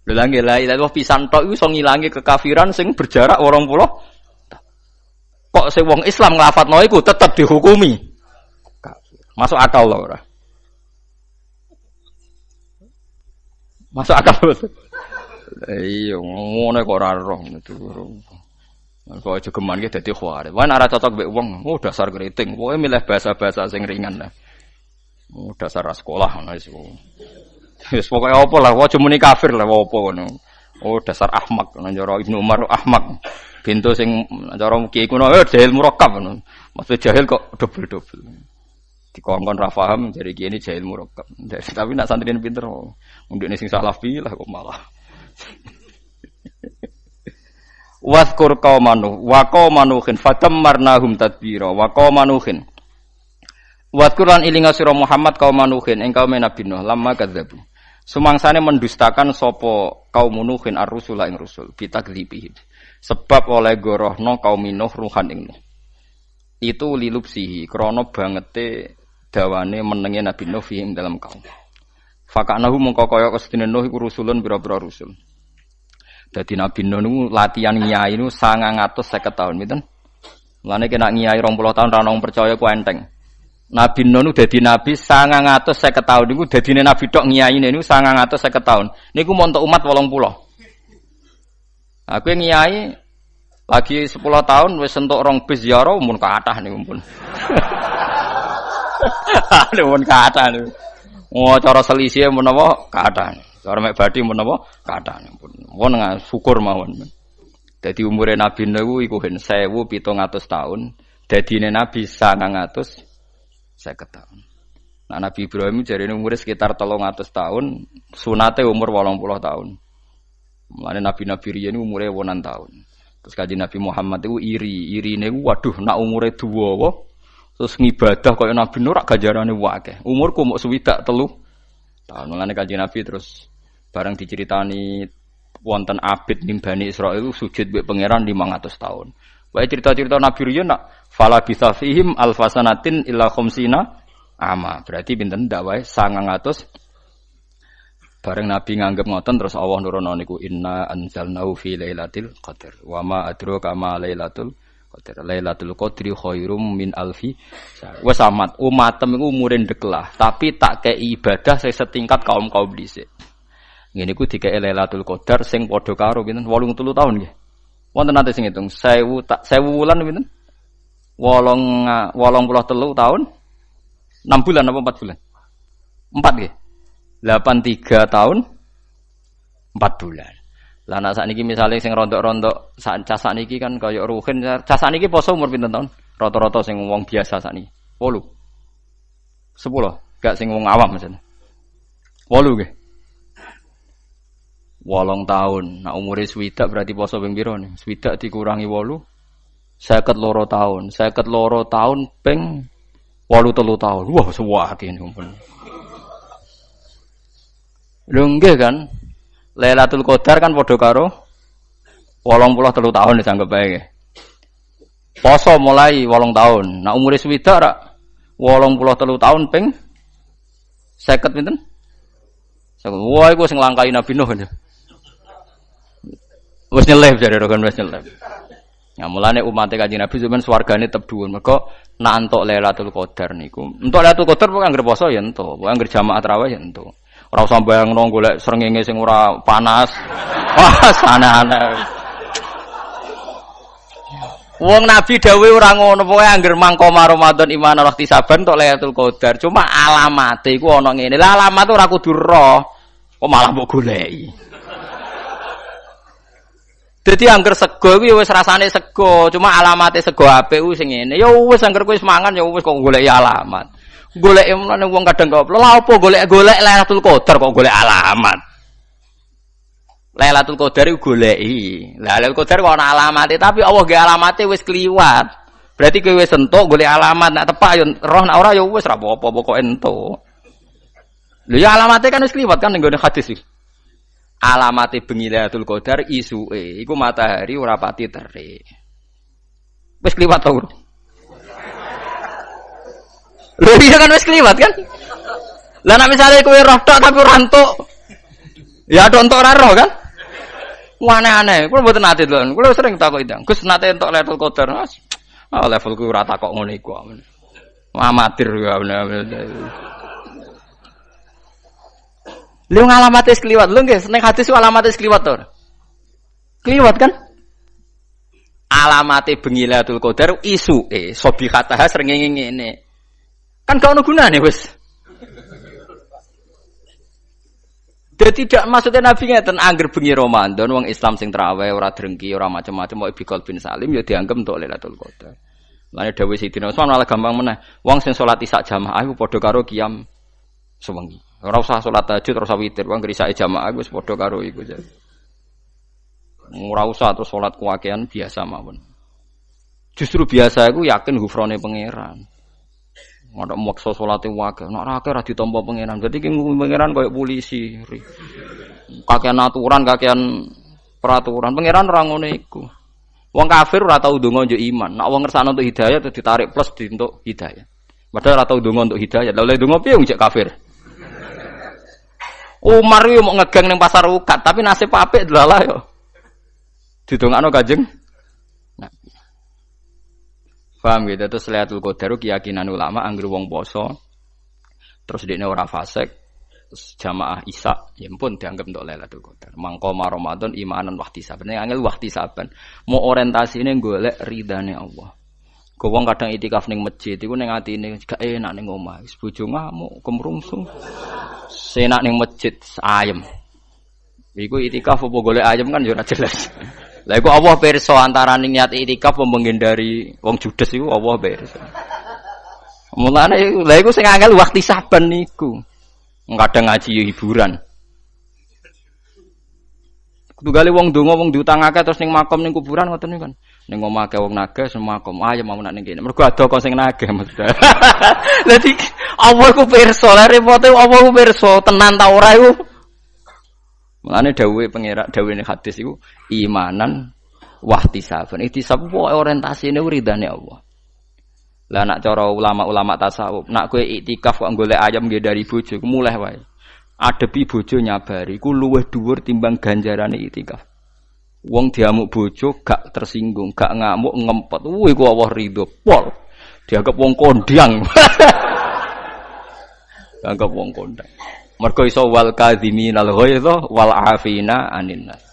Lha nggih la ilaha illallah pisan tok iku iso ngilangi kekafiran sing berjarak 80. Kok sing wong Islam nglafatno iku tetep dihukumi kafir. Masuk akal lho ora? Masuk akal betul. Iya, ngono kok ora roh itu. Kok aja geman iki dadi khawarij. Wan ora cocok mbek wong, dasar kriting. Pokoke milih bahasa-bahasa sing ringan lah. Dasar sekolah ngono wis. Wis pokoke apa lah, aja muni kafir lah apa ngono. Dasar ahmak, nang cara Ibnu Umar ahmak. Pintu sing cara kiai kuno jahil murakkab ngono. Maksud jahil kok double-double. Dikongkon ra paham jadi kiai ini jahil murakkab. Tapi nak santri pinter undine sing salah pilah kok malah. Waskur qaumanu wa qaumanuhin fatammarnahum tadbira wa qaumanuhin. Waskuran ilinga sira Muhammad qaumanuhin ing kaum Nabi Nuh lamma kadzabu. Sumangsane mendustakan sapa kaum Nuhin ar-rusula ing rusul bitakdzibihim. Sebab oleh gorohno kaum Nuh ruhan ing Nuh. Itu lilupsihi krana bangete dawane menenge Nabi Nuh ing dalam kaum. Fakanahu mongko kaya kestine Nuh iku rusulun pira-pira rusul. Dadi Nabi Nuh niku latihan ngiyai niku 950 tahun pinten? Mulane kena ngiyai 20 tahun ra nang percaya ku enteng. Nabi Nuh niku dadi nabi 950 tahun niku dadine nabi tok ngiyaine niku 950 tahun. Niku montok umat 80. Aku ngiyai lagi 10 tahun wis entuk 2 bis ziarah mun kathah niku pun. Mun kathah niku. Oh cara selisih menapa kathah. Cara mek badhe menapa kathah pun. Wong syukur mawon. Dadi umure Nabi Nuh iku 1700 tahun, dadine nabi 950 tahun. Nah Nabi Ibrahim jarine umure sekitar 300 tahun, sunate umur 80 tahun. Mulane nabi-nabi riyen umure 8 tahun. Terus kanjeng Nabi Muhammad iku irine waduh nak umure dawa terus ngibadah kaya Nabi Nuh rak ganjarane akeh. Umurku mok 3 tahun. Mulane kanjeng Nabi terus bareng diceritani wonten abid ning Bani Israil sujud mbek pangeran 500 tahun. Wae cerita-cerita Nabi riyen nak fala bisafihim alfasanatin illa khamsina ama. Berarti pinten ndak wae 900. Bareng Nabi nganggep ngoten terus Allah nurono niku inna anzalnahu fi lailatul qadar. Wa ma adraka ma lailatul qadar. Lailatul qadri khairum min alfi syahr. Wes amat umatem iku umure ndeklah, tapi tak kei ibadah sing setingkat kaum-kaum dhisik. Ngene iku dikek Lailatul Qadar sing padha karo pinten 83 tahun nggih. Wonten nate sing ngitung 1000 wulan pinten? 83 tahun. 6 bulan apa 4 bulan? 4 nggih. 83 tahun 4 bulan. Lah nek sakniki misale sing rontok-rontok cah sakniki kan kaya ruhin cah sakniki poso umur pinten tahun? Rata-rata sing wong biasa sakniki. 8. 10, gak sing wong awam mesen. 8 nggih. 8 tahun. Nah umure swidak berarti poso ping pira nih? Swidak dikurangi 8 52 tahun. 52 tahun ping 83 tahun. Wah, suwake niku. Lho nggih kan. Lailatul Qadar kan padha karo 83 tahun dianggap bae nggih. Poso mulai 8 tahun. Nah umure swidak rak 83 tahun ping 50 pinten? Wah, iku sing langkai Nabi Nuh. Wis nyelip jare rogan wis nyelip. Ya mulane umat Kanjeng Nabi sampeyan swargane tetep dhuwur. Mergo nek entuk Lailatul Qadar niku. Entuk Lailatul Qadar pokoke anggere poso ya entuk, pokoke anggere jamaah tarawih ya entuk. Ora usah bayangno golek srengenge sing ora panas. Wah, aneh-aneh. Wong Nabi dawuh ora ngono, pokoke anggere mangko Ramadan iman ora ihtisaban entuk Lailatul Qadar. Cuma alamate iku ana ngene. Lah alamat ora kudu roh. Kok malah mbok goleki. Dadi angger sego kuwi wis rasane sego, cuma alamate sego apik ku sing ngene. Ya wis angger kowe wis mangan ya wis kok goleki alamat. Goleki menane wong kadang kok lha apa golek-golek Lailatul Qadar kok golek alamat. Lailatul Qadar iku goleki. Lailatul Qadar kok ana alamate, tapi Allah ge alamate wis kliwat. Berarti kowe wis entuk golek alamat, nek tepak ya roh nek ora ya wis ra apa-apa pokoke entuk. Lho ya alamate kan wis kliwat kan ning gone hadis iki. Alamate bengi Lailatul Qadar isuke iku matahari ora pati terik. Wis kliwat to. Lho iya kan wis kliwat kan? Lah nek misale kowe roh tok tapi ora entuk. Ya tok entuk ora roh kan? Aneh-aneh. Kulo mboten nate lho. Kulo sering takok itu. Gus nate entuk Lailatul Qadar. Ah levelku ora takok ngono iku. Amatir ya bener. Lu ngalamate kliwat, lu nggih ning hadis ku alamate kliwat to. Kliwat kan? Alamate bengi Lailatul Qadar isuke sobihataha srengenge ngene. Kan gak ono gunane wis. Dadi tidak maksudnya Nabi ngeten angger bengi Ramadan wong Islam sing traweh ora drengki ora macam-macam kok bikol bin Salim ya dianggep untuk Lailatul Qadar. Lane dawuh Sidina Utsman malah gampang meneh. Wong sing salat isya jamaah iku padha karo qiyam sewengi. Ora usah salat tahajud, ora usah witir, wong ngrisake jamaah wis padha karo iku aja. Ora usah terus salat kuwakean biasa mawon. Justru biasa iku yakin ghufrane pangeran. Ora maksa salate wae, nek ora akeh ora ditampa pangeran. Dadi ki pangeran koyo polisi. Kakean aturan, kakean peraturan. Pangeran ora ngono iku. Wong kafir ora tau ndonga njuk iman. Nek wong ngersakno untuk hidayah terus ditarik plus untuk hidayah. Padahal ora tau ndonga untuk hidayah. Lah oleh ndonga piye wong cek kafir? Umar yo mau ngegang ning pasar ukat, tapi nasib apik delalah yo. Didongakno Kanjeng. Nah. Paham gitu terus Lailatul Qadar keyakinan ulama anggere wong poso terus dekne ora fasik terus jamaah isya ya pun dianggap untuk Lailatul Qadar. Mangko Ramadan imanan wahtisaban. Angel wahtisaban. Mau orientasine golek ridane Allah. Wong kadang itikaf ning masjid iku ning atine gak enak ning omah. Wis bojo ngamuk, kemrungsung. Senak ning masjid ayem. Iku itikaf apa golek ayem kan ya ora jelas. Lah iku Allah pirsa antarané niat itikaf apa menghindari wong judes iku Allah pirsa. Mulane lha iku sing angel waktu saben niku. Kadang ngaji hiburan. Tugale wong donga wong diutangake terus ning makam ning kuburan ngoten niku kan. Ning omah akeh wong nagih semua makom ayo mau nak ning kene. Mergo ada kok sing nagih mesti. Dadi Allah ku pirsa, lha repote Allah ku pirsa tenan ta ora iku. Mulane dawuhe pengerak dawuhe hadis iku imanan wahtisaban. Ihtisab wae orientasine ridane Allah. Lah nak cara ulama-ulama tasawuf, nak kowe iktikaf kok golek ayam nggih dari bojo, mulih wae. Adepi bojo nyabari ku luwih dhuwur timbang ganjarane iktikaf. Wong diamuk bojo gak tersinggung, gak ngamuk ngempet. Iku Allah ridho pol. Dianggap wong kondang. Dianggap wong kondang. Mergo iso wal kadhiminal ghaidha wal afina anin nas.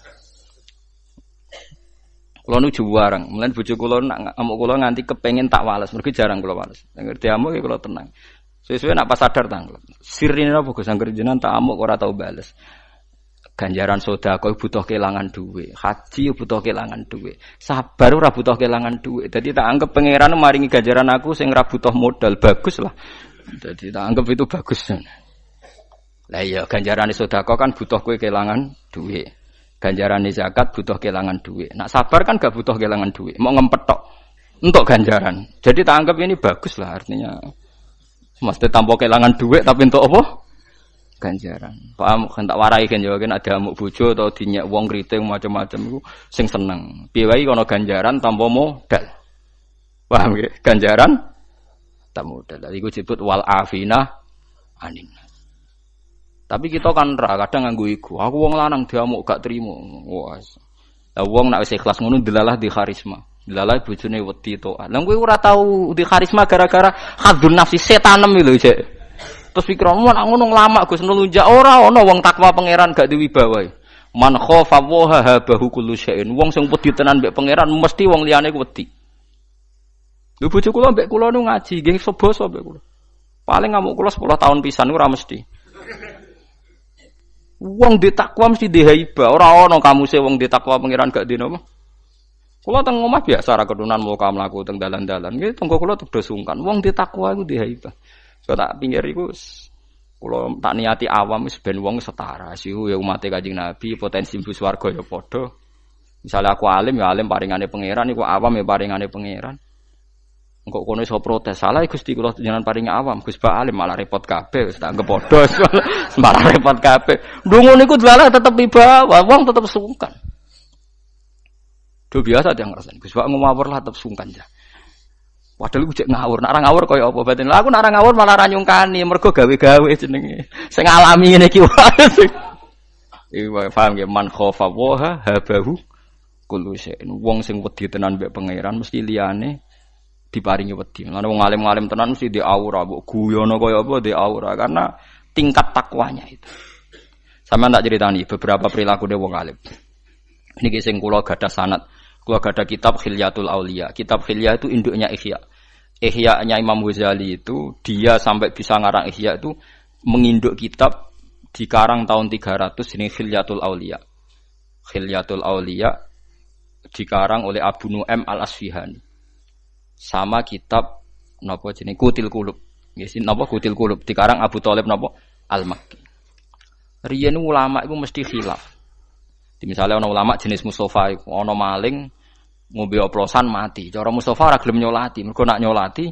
Kula nu juwareng, mlen bojo kula nak ngamuk kula nganti kepengin tak wales, mergo jarang kula wales. Angger diamuk kula tenang. Suwe-suwe nak pas sadar tanglet. Sirine apa Gus angger jenengan tak amuk ora tau bales. Ganjaran sedekah butuh kelangan duit, haji butuh kelangan duit, sabar ora butuh kelangan duit. Jadi tak anggap pangeran maringi ganjaran aku sing ora butuh modal, bagus lah. Jadi tak anggap itu bagus. Lah iya ganjaran sedekah kan butuh kowe kelangan duit. Ganjaran zakat butuh kelangan duit. Nak sabar kan gak butuh kelangan duit, mau ngempet tok untuk ganjaran. Jadi tak anggap ini bagus lah artinya. Mesti tanpa kelangan duit tapi untuk apa? Ganjaran. Paham kan tak warai kan yo kan ada amuk bojo atau dinyek wong kriting macam-macam iku sing seneng. Piye wae ana ganjaran tanpa modal. Paham nggih? Ganjaran tanpa modal. Iku disebut wal afina anin. Tapi kita kan ra kadang nganggo iku. Aku wong lanang diamuk gak trimo. Wah. Lah wong nek wis ikhlas ngono delalah di karisma. Delalah bojone wedi to. Lah kowe ora tau di karisma gara-gara hadun nafsi setanem lho, Cek. Terus pikiranmu nak ngono nglamak Gus nulunjak ora ana wong takwa pangeran gak diwibawa. Man khofa wa habahu kullu syai'in. Wong sing wedi tenan mbek pangeran mesti wong liyane ku wedi. Lho bojo kula mbek kula nu ngaji nggih sebasa mbek kula. Paling ngamuk kula 10 tahun pisan ora mesti. Wong di takwa mesti dihaibah. Ora ana kamuse wong di takwa pangeran gak dino apa. Kula teng omah biasa ra kedunan muka mlaku teng dalan-dalan. Nggih tenggo kula tuh sungkan. Wong di takwa iku dihaibah. So tak pinggir iku kula tak niati awam wis ben wong setara. Siku ya umat Kanjeng Nabi, potensi mlebu swarga ya padha. Misalnya aku alim ya alim paringane pangeran, iku awam ya paringane pangeran. Engkau kono iso protes salah Gusti kula jenengan paringi awam Gus Ba alim malah repot kabeh wis tak anggap padha malah repot kabeh ndungu niku delalah tetep tiba wong tetep sungkan do biasa dia ngrasan Gus Ba ngawur lah tetep sungkan ya padahal iku cek ngawur nek ora ngawur kaya apa batin lah aku nek ora ngawur malah ra nyungkani mergo gawe-gawe jenenge sing alami ngene iki wae iki paham nggih man khofa wa habahu kullu syai'in wong sing wedi tenan mbek pangeran mesti liyane diparingi wedi. Lan wong alim-alim tenan mesti di aura, mbok guyono kaya apa di aura karena tingkat takwanya itu. Sampeyan tak critani beberapa perilaku wong alim. Niki sing kula gadah sanad, kula gadah kitab Khilyatul Auliya. Kitab Khilya itu induknya Ihya. Ihya-nya Imam Ghazali itu dia sampai bisa ngarang Ihya itu menginduk kitab dikarang tahun 300 ini Khilyatul Auliya. Khilyatul Auliya dikarang oleh Abu Nu'aim Al-Asfihani. Sama kitab napa jenenge Qutil Qulub. Nggih napa Qutil Qulub dikarang Abu Thalib napa Al-Makki. Riyen ulama iku mesti khilaf. Misalnya ana ulama jenis Mustafa iku ana maling ngombe oplosan mati. Cara Mustafa ora gelem nyolati, mergo nak nyolati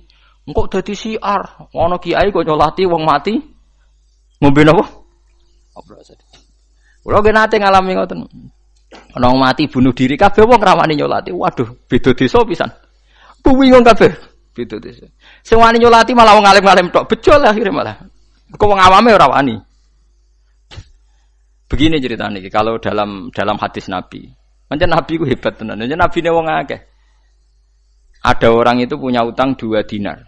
engko dadi siar. Ana kiai kok nyolati wong mati ngombe napa? Oplosan. Kula ge nate ngalami ngoten. Ana wong mati bunuh diri kabeh wong ramani nyolati. Waduh, beda desa pisan. Bingung kabeh. Beda desa. Sing wani nyolati malah wong alim-alim tok. Bejol akhire malah. Kok wong awame ora wani. Begini ceritanya kalau dalam hadis Nabi. Pancen Nabi ku hebat tenan. Pancen nabine wong akeh. Ada orang itu punya utang 2 dinar.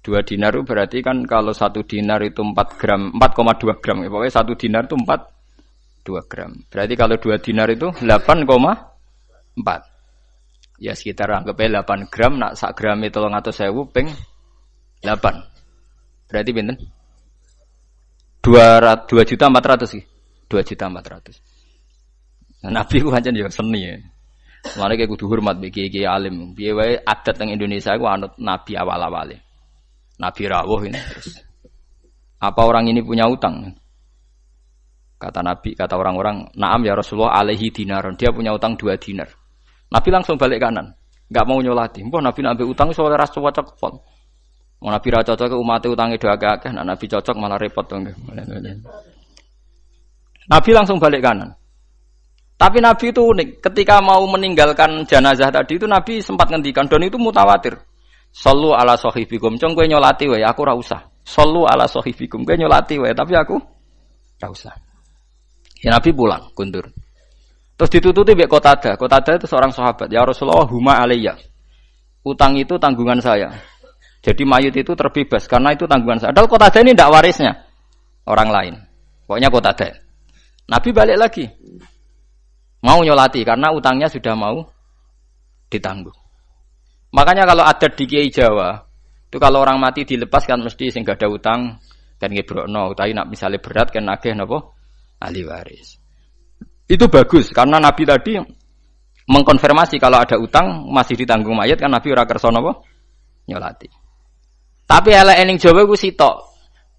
2 dinar itu berarti kan kalau 1 dinar itu 4 gram, 4,2 gram. Pokoknya 1 dinar itu 2 gram. Berarti kalau 2 dinar itu 8,4. Ya sekitar anggapnya 8 gram, nak sak gram itu 300.000 ping 8. Berarti pinten? 2.400.000 sih. 2.400.000. Nah, Nabi ku pancen ya seni ya. Mulane kayak kudu hormat bagi kiai alim. Piye wae adat teng Indonesia ku anut Nabi awal-awale. Nabi rawuh ini terus. Apa orang ini punya utang? Kata Nabi, kata orang-orang, "Na'am ya Rasulullah alaihi dinaron." Dia punya utang 2 dinar. Nabi langsung balik kanan, enggak mau nyolati. Mbah Nabi ambil utang soal ras cocok pol. Mau Nabi ra cocok umate utange do akeh-akeh, nek Nabi cocok malah repot to nggih. Nabi langsung balik kanan. Tapi Nabi itu unik, ketika mau meninggalkan jenazah tadi itu Nabi sempat ngendikan dan itu mutawatir. Shallu ala sahibikum, cong kowe nyolati wae, aku ora usah. Shallu ala sahibikum, kowe nyolati wae, tapi aku ora usah. Ya Nabi pulang, kundur. Terus ditututi mbek Qatadah. Qatadah itu seorang sahabat. Ya Rasulullah, huma alayya. Utang itu tanggungan saya. Jadi mayit itu terbebas karena itu tanggungan saya. Padahal Qatadah ini tidak warisnya orang lain. Pokoknya Qatadah. Nabi balik lagi. Mau nyolati karena utangnya sudah mau ditanggung. Makanya kalau adat di Kiai Jawa, itu kalau orang mati dilepas kan mesti sing gak ada utang kan ngebrokno. Tapi nak misalnya berat kan nagih napa? Ahli waris. Itu bagus karena Nabi tadi mengkonfirmasi kalau ada utang masih ditanggung mayat kan Nabi ora kersa napa nyolati. Tapi elek ning Jawa ku sitok.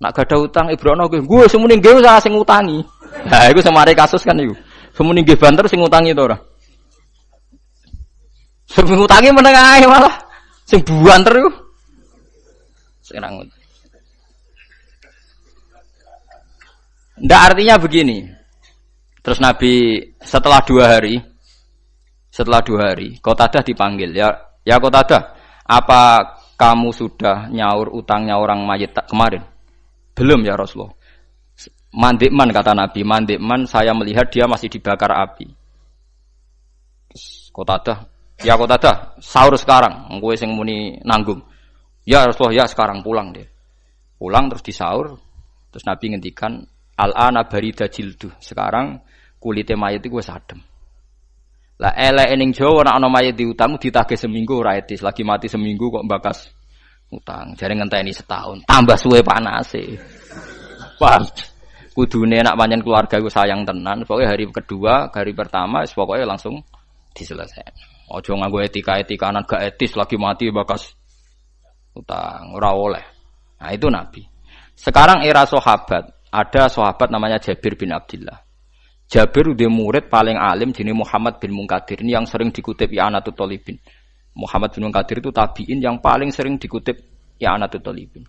Nak gak ada utang ibrono gue semune nggih usah sing utangi. Nah iku semare kasus kan iku. Semune nggih banter sing utangi to ora. Sing utangi meneng ae malah sing buanter iku. Sing nang. Ndak artinya begini. Terus Nabi setelah 2 hari, Qatadah dipanggil. Ya Qatadah, apa kamu sudah nyaur utangnya orang mayit kemarin? Belum ya Rasulullah. Mandikman kata Nabi, mandikman saya melihat dia masih dibakar api. Qatadah, ya Qatadah, sahur sekarang, kowe sing muni nanggung. Ya Rasulullah, ya sekarang pulang deh. Pulang terus disaur, terus Nabi ngendikan al-ana barida jildu. Sekarang kulite mayit iku wis adem. Lah elek ning Jawa nek ana mayit diutang ditagih seminggu ora etis, lagi mati seminggu kok mbakas utang. Jare ngenteni setahun, tambah suwe panase. Paham? Kudune nak pancen keluarga iku sayang tenan, pokoke hari kedua, hari pertama wis pokoke langsung diselesaikan. Aja nganggo etika-etikanan gak etis lagi mati bakas utang ora oleh. Nah itu Nabi. Sekarang era sahabat, ada sahabat namanya Jabir bin Abdullah. Jabir udah murid paling alim jenenge Muhammad bin Munkadir. Ini yang sering dikutip I'anatul Thalibin. Muhammad bin Munkadir itu tabi'in yang paling sering dikutip I'anatul Thalibin.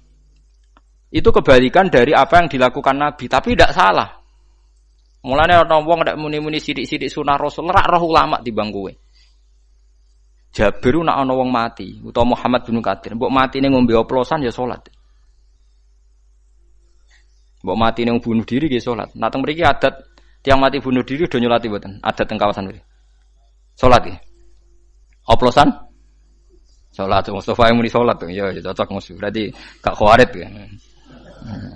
Itu kebalikan dari apa yang dilakukan Nabi, tapi tidak salah. Mulane ana wong ndak muni-muni sithik-sithik sunah Rasul, rak roh ulama timbang kowe. Jabir nak ana wong mati, utawa Muhammad bin Munkadir, mbok matine ngombe oplosan ya salat. Mbok matine bunuh diri nggih salat. Nah teng mriki adat tiang mati bunuh diri do nyolati mboten? Adat teng kawasan mriki. Salat nggih. Oplosan? Salat Mustafa yang muni salat to. Ya cocok musuh. Berarti gak khawarit ya.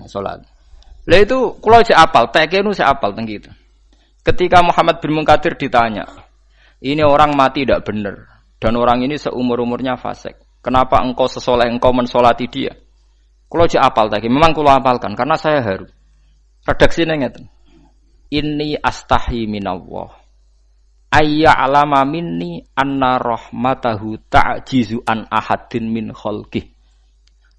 Salat. Lah itu kula cek apal, teke nu cek apal teng kitu. Ketika Muhammad bin Munkadir ditanya, ini orang mati tidak benar dan orang ini seumur-umurnya fasik. Kenapa engkau sesoleh engkau mensolati dia? Kula cek apal teke, memang kula apalkan karena saya haru. Redaksine ngeten. Inni astahi minallah. Ayya alama minni anna rahmatahu ta'jizu an ahadin min khalqih.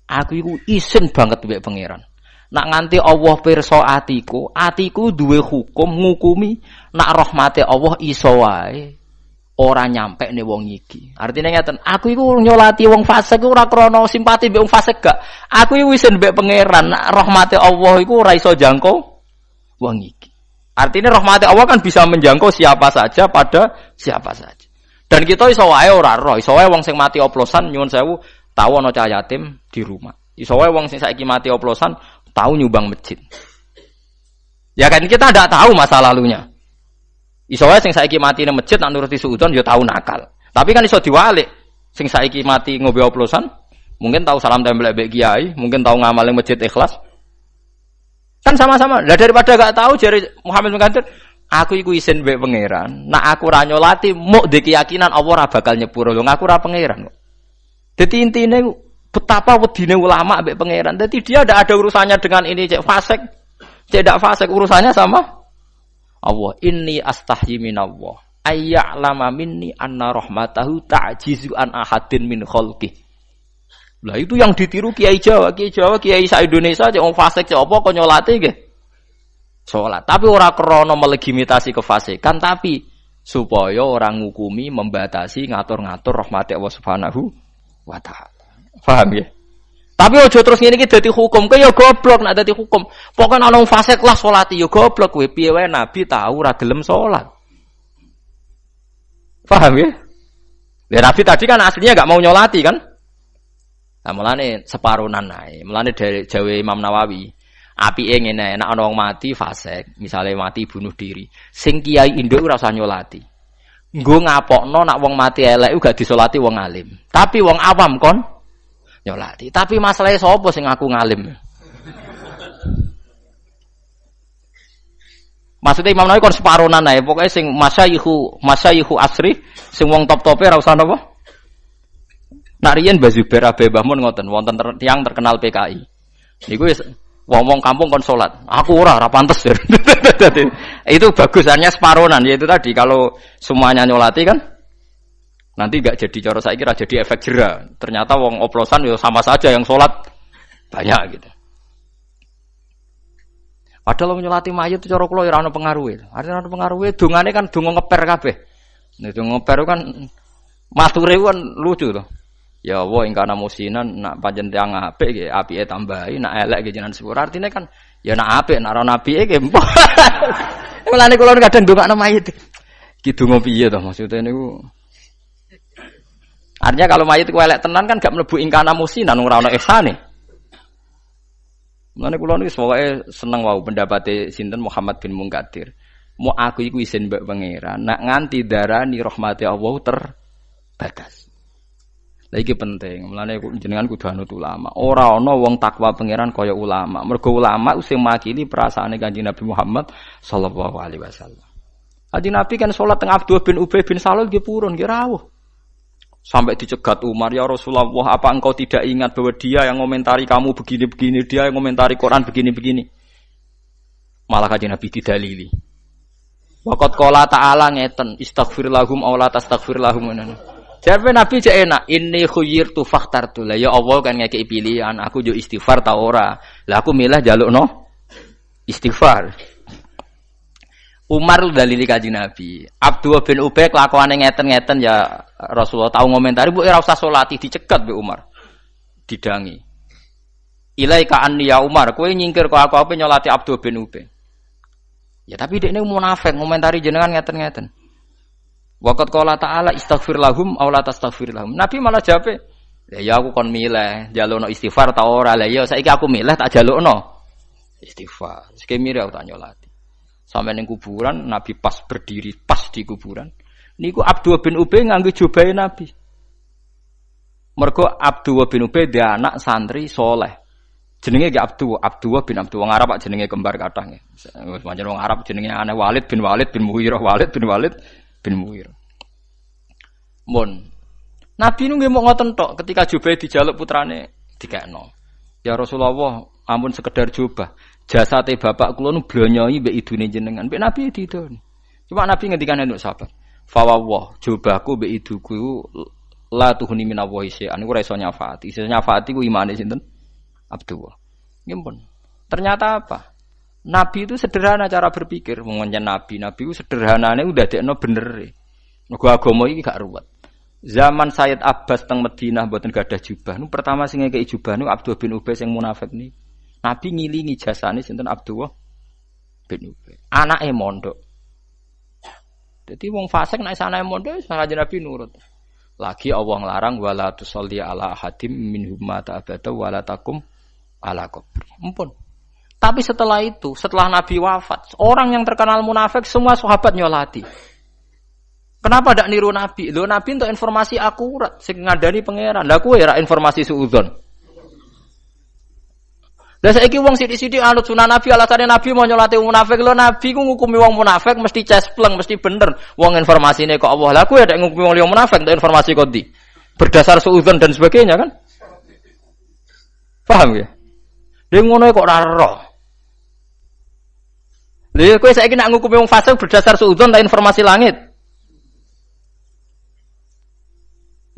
Aku iku isin banget mbek pangeran. Nak nganti Allah pirsa atiku, atiku duwe hukum ngukumi nak rahmate Allah iso wae ora nyampe ne wong iki. Artine ngeten, aku iku nyolati wong fasik ora krana simpati mbek wong fasik gak. Aku iku isin mbek pangeran nak rahmate Allah iku ora iso jangkau wong iki. Artinya rahmati Allah kan bisa menjangkau siapa saja pada siapa saja. Dan kita iso wae ora roh, iso wae wong sing mati oplosan nyuwun sewu tau ana cah yatim di rumah. Iso wae wong sing saiki mati oplosan tau nyumbang masjid. Ya kan kita ndak tahu masa lalunya. Iso wae sing saiki mati nang masjid nak nuruti suudon ya tau nakal. Tapi kan iso diwalik. Sing saiki mati ngombe oplosan mungkin tahu salam tempel mbek kiai, mungkin tahu ngamal ning masjid ikhlas. Kan sama-sama. Lah daripada gak tahu jari Muhammad bin Munkadir, aku iku isin mbek pangeran. Nak aku ra nyolati muk ndek keyakinan Allah ora bakal nyepuro. Lho aku ora pangeran kok. Dadi intine betapa wedine ulama mbek pangeran. Dadi dia ndak ada urusannya dengan ini cek fasik. Cek ndak fasik urusannya sama Allah. Inni astahyi minallah. Ayya'lama minni anna rahmatahu ta'jizu an ahadin min khalqih. Lah itu yang ditiru Kiai Jawa, Kiai sa-Indonesia cek wong fasik cek apa kok nyolate nggih. Salat. Tapi ora krana melegitimasi kefasikan, tapi supaya orang ngukumi, membatasi, ngatur-ngatur rahmat Allah Subhanahu wa taala. Paham ya? Tapi aja terus ngene iki dadi hukum, kaya goblok nek dadi hukum. Pokoke ana wong fasik lah salati ya goblok kowe. Piye wae Nabi tahu ora gelem salat. Paham ya? Ya Nabi tadi kan aslinya enggak mau nyolati kan? Nah, mulane separunan ae. Mulane dari Jawa Imam Nawawi, apike ngene, nek ana wong mati fasik, misale mati bunuh diri, sing kiai induk ora usah nyolati. Nggo ngapokno nek wong mati elek uga disolati wong alim. Tapi wong awam kon nyolati. Tapi masalahe sapa sing ngaku ngalim? Maksudnya Imam Nawawi kon separunan ae, pokoke sing masyayikhu asri, sing wong top-tope ora usah napa? Nak riyen Mbah Zubair Abe Mbah Mun ngoten wonten tiyang terkenal PKI. Niku wis wong-wong kampung kon salat. Aku ora pantes. Itu bagusannya separonan yaitu tadi kalau semuanya nyolati kan nanti enggak jadi cara saiki ora jadi efek jera. Ternyata wong oplosan ya sama saja yang salat banyak gitu. Padahal wong nyolati mayit cara kula ora ana pengaruhe. Artinya ana pengaruhe dongane kan donga ngeper kabeh. Nek donga ngeper kan mature kan lucu to. Ya Allah ingkana musinan nak pancen tiyang apik nggih apike tambahi nak elek nggih jenengan sepur. Artine kan ya nak apik nak ora nabi nggih. Mulane kula kadang ndongakno mayit. Ki donga piye to maksude niku? Artinya kalau mayit ku elek tenan kan gak mlebu ingkana musinan ora ana ihsane. Mulane kula niku pokoke seneng wau pendapate sinten Muhammad bin Munkadir. Mu aku iku isin mbek pangeran nak nganti darani rahmati Allah terbatas. Lah iki penting, mulane jenengan kudu anut ulama. Ora ana wong takwa pangeran kaya ulama. Mergo ulama sing makili perasaane Kanjeng Nabi Muhammad sallallahu alaihi wasallam. Kanjeng Nabi kan salat teng Abdullah bin Ubay bin Salul nggih purun nggih rawuh. Sampai dicegat Umar, "Ya Rasulullah, apa engkau tidak ingat bahwa dia yang ngomentari kamu begini-begini, dia yang ngomentari Quran begini-begini?" Malah Kanjeng Nabi didalili. Waqat qala ta'ala ngeten, istaghfir lahum aw la tastaghfir lahum. Jawabe Nabi jek enak, inni khuyyirtu fakhtartu. Lah ya Allah kan ngekeki pilihan, aku yo istighfar ta ora. Lah aku milih jalukno istighfar. Umar dalili Kanjeng Nabi. Abdullah bin Ubay kelakuane ngeten-ngeten ya Rasulullah tahu ngomentari, "Bu ora usah salati dicegat be Umar." Didangi. Ilaika anni ya Umar, kowe nyingkir kok aku ape nyolati Abdullah bin Ubay. Ya tapi dekne munafik ngomentari jenengan ngeten-ngeten. Waqat qala ta'ala istaghfir lahum aw la tastaghfir lahum. Nabi malah jawab, ya aku kon milih jalukno istighfar ta ora. Lah ya saiki aku milih tak jalukno istighfar. Sik mire aku tak nyolati. Sampai ning kuburan Nabi pas berdiri pas di kuburan. Niku Abdullah bin Ubay nganggo jubahe Nabi. Mergo Abdullah bin Ubay dia anak santri soleh. Jenenge ge Abdullah bin Abdul wong Arab jenenge kembar kathah nggih. Wis pancen wong Arab jenenge aneh Walid bin Mughirah, Walid bin Mughirah. Mun Nabi nu nggih mok ngoten tok ketika Jubair dijaluk putrane dikekno. Ya Rasulullah, ampun sekedar jubah. Jasate bapak kula nu blonyoi mbek idune jenengan. Mbek Nabi didon. Cuma Nabi ngendikane untuk sahabat, "Fawwah, jubahku mbek iduku la tuhuni minallahi syai'an." Iku ora iso nyafaati. Iso nyafaati ku imane sinten? Abdullah. Ngimpun. Ternyata apa? Nabi itu sederhana cara berpikir. Mengenai Nabi itu sederhananya udah dekno bener. Mergo agama iki gak ruwet. Zaman Sayyid Abbas teng Madinah mboten gadah jubah. Nu pertama sing ngekeki jubah nu Abdullah bin Ubay sing munafik ni. Nabi ngilingi jasane sinten Abdullah bin Ubay. Anake mondok. Dadi wong fasik nek anake mondok salah Nabi nurut. Lagi Allah nglarang wala tusolli ala hadim minhum mata abada wala takum ala kubri. Ampun. Tapi setelah itu, setelah Nabi wafat, orang yang terkenal munafik semua sahabat nyolati. Kenapa ndak niru Nabi? Lho Nabi untuk informasi akurat, sing ngandani pangeran. Lah kowe ora informasi suudzon. Lah saiki wong sithik-sithik anut sunah Nabi, alasane Nabi mau nyolati wong munafik. Lho Nabi ku ngukumi wong munafik mesti cespleng, mesti bener. Wong informasine kok Allah. Lah kowe ndak ngukumi wong liya munafik untuk informasi kok ndi? Berdasar suudzon dan sebagainya kan? Paham ya? Dia ngono kok ora ero. Lha kowe saiki nak ngukumi wong fasik berdasar suudzon ta informasi langit?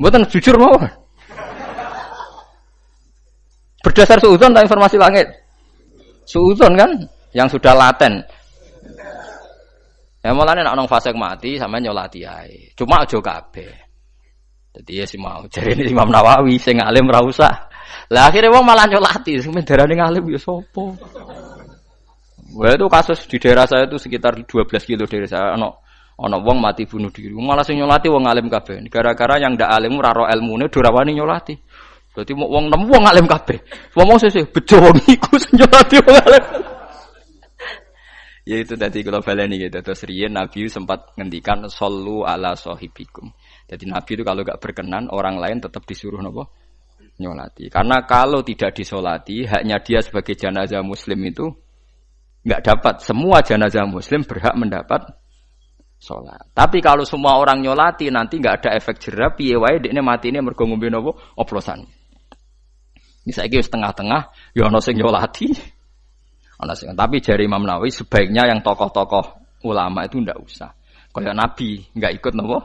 Mboten jujur mawon. Berdasar suudzon ta informasi langit? Suudzon kan yang sudah laten. Ya mulane nek ana fasik mati sampean nyolati ae. Cuma aja kabeh. Dadi ya si mau jarene Imam Nawawi sing alim ra usah. Lah akhirnya wong malah nyolati, sing darane ngalim ya sapa? Wah itu kasus di daerah saya itu sekitar 12 kilo dari saya ana wong mati bunuh diri. Malah sing nyolati wong alim kabeh. Gara-gara yang ndak alim ora ro ilmune durawani nyolati. Berarti wong nemu wong alim kabeh. Wong sesuk bejo wong iku sing nyolati wong alim. Ya itu tadi kalau baleni gitu. Terus riyen Nabi sempat ngendikan sallu ala sahibikum. Jadi Nabi itu kalau enggak berkenan orang lain tetap disuruh napa? Nyolati. Karena kalau tidak disolati, haknya dia sebagai jenazah muslim itu enggak dapat. Semua jenazah muslim berhak mendapat sholat. Tapi kalau semua orang nyolati nanti enggak ada efek jerah, piye wae dekne matine mergo ngombe napa oplosan. Ini saiki wis tengah-tengah ya ana sing nyolati. Ana sing tapi jari Imam Nawawi sebaiknya yang tokoh-tokoh ulama itu ndak usah. Kayak Nabi enggak ikut napa?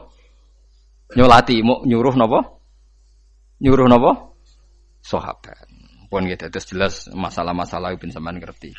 Nyolati, mau nyuruh napa? Nyuruh napa? Sahabat. Pun gitu terus jelas masalah-masalah ibn sampean ngerti.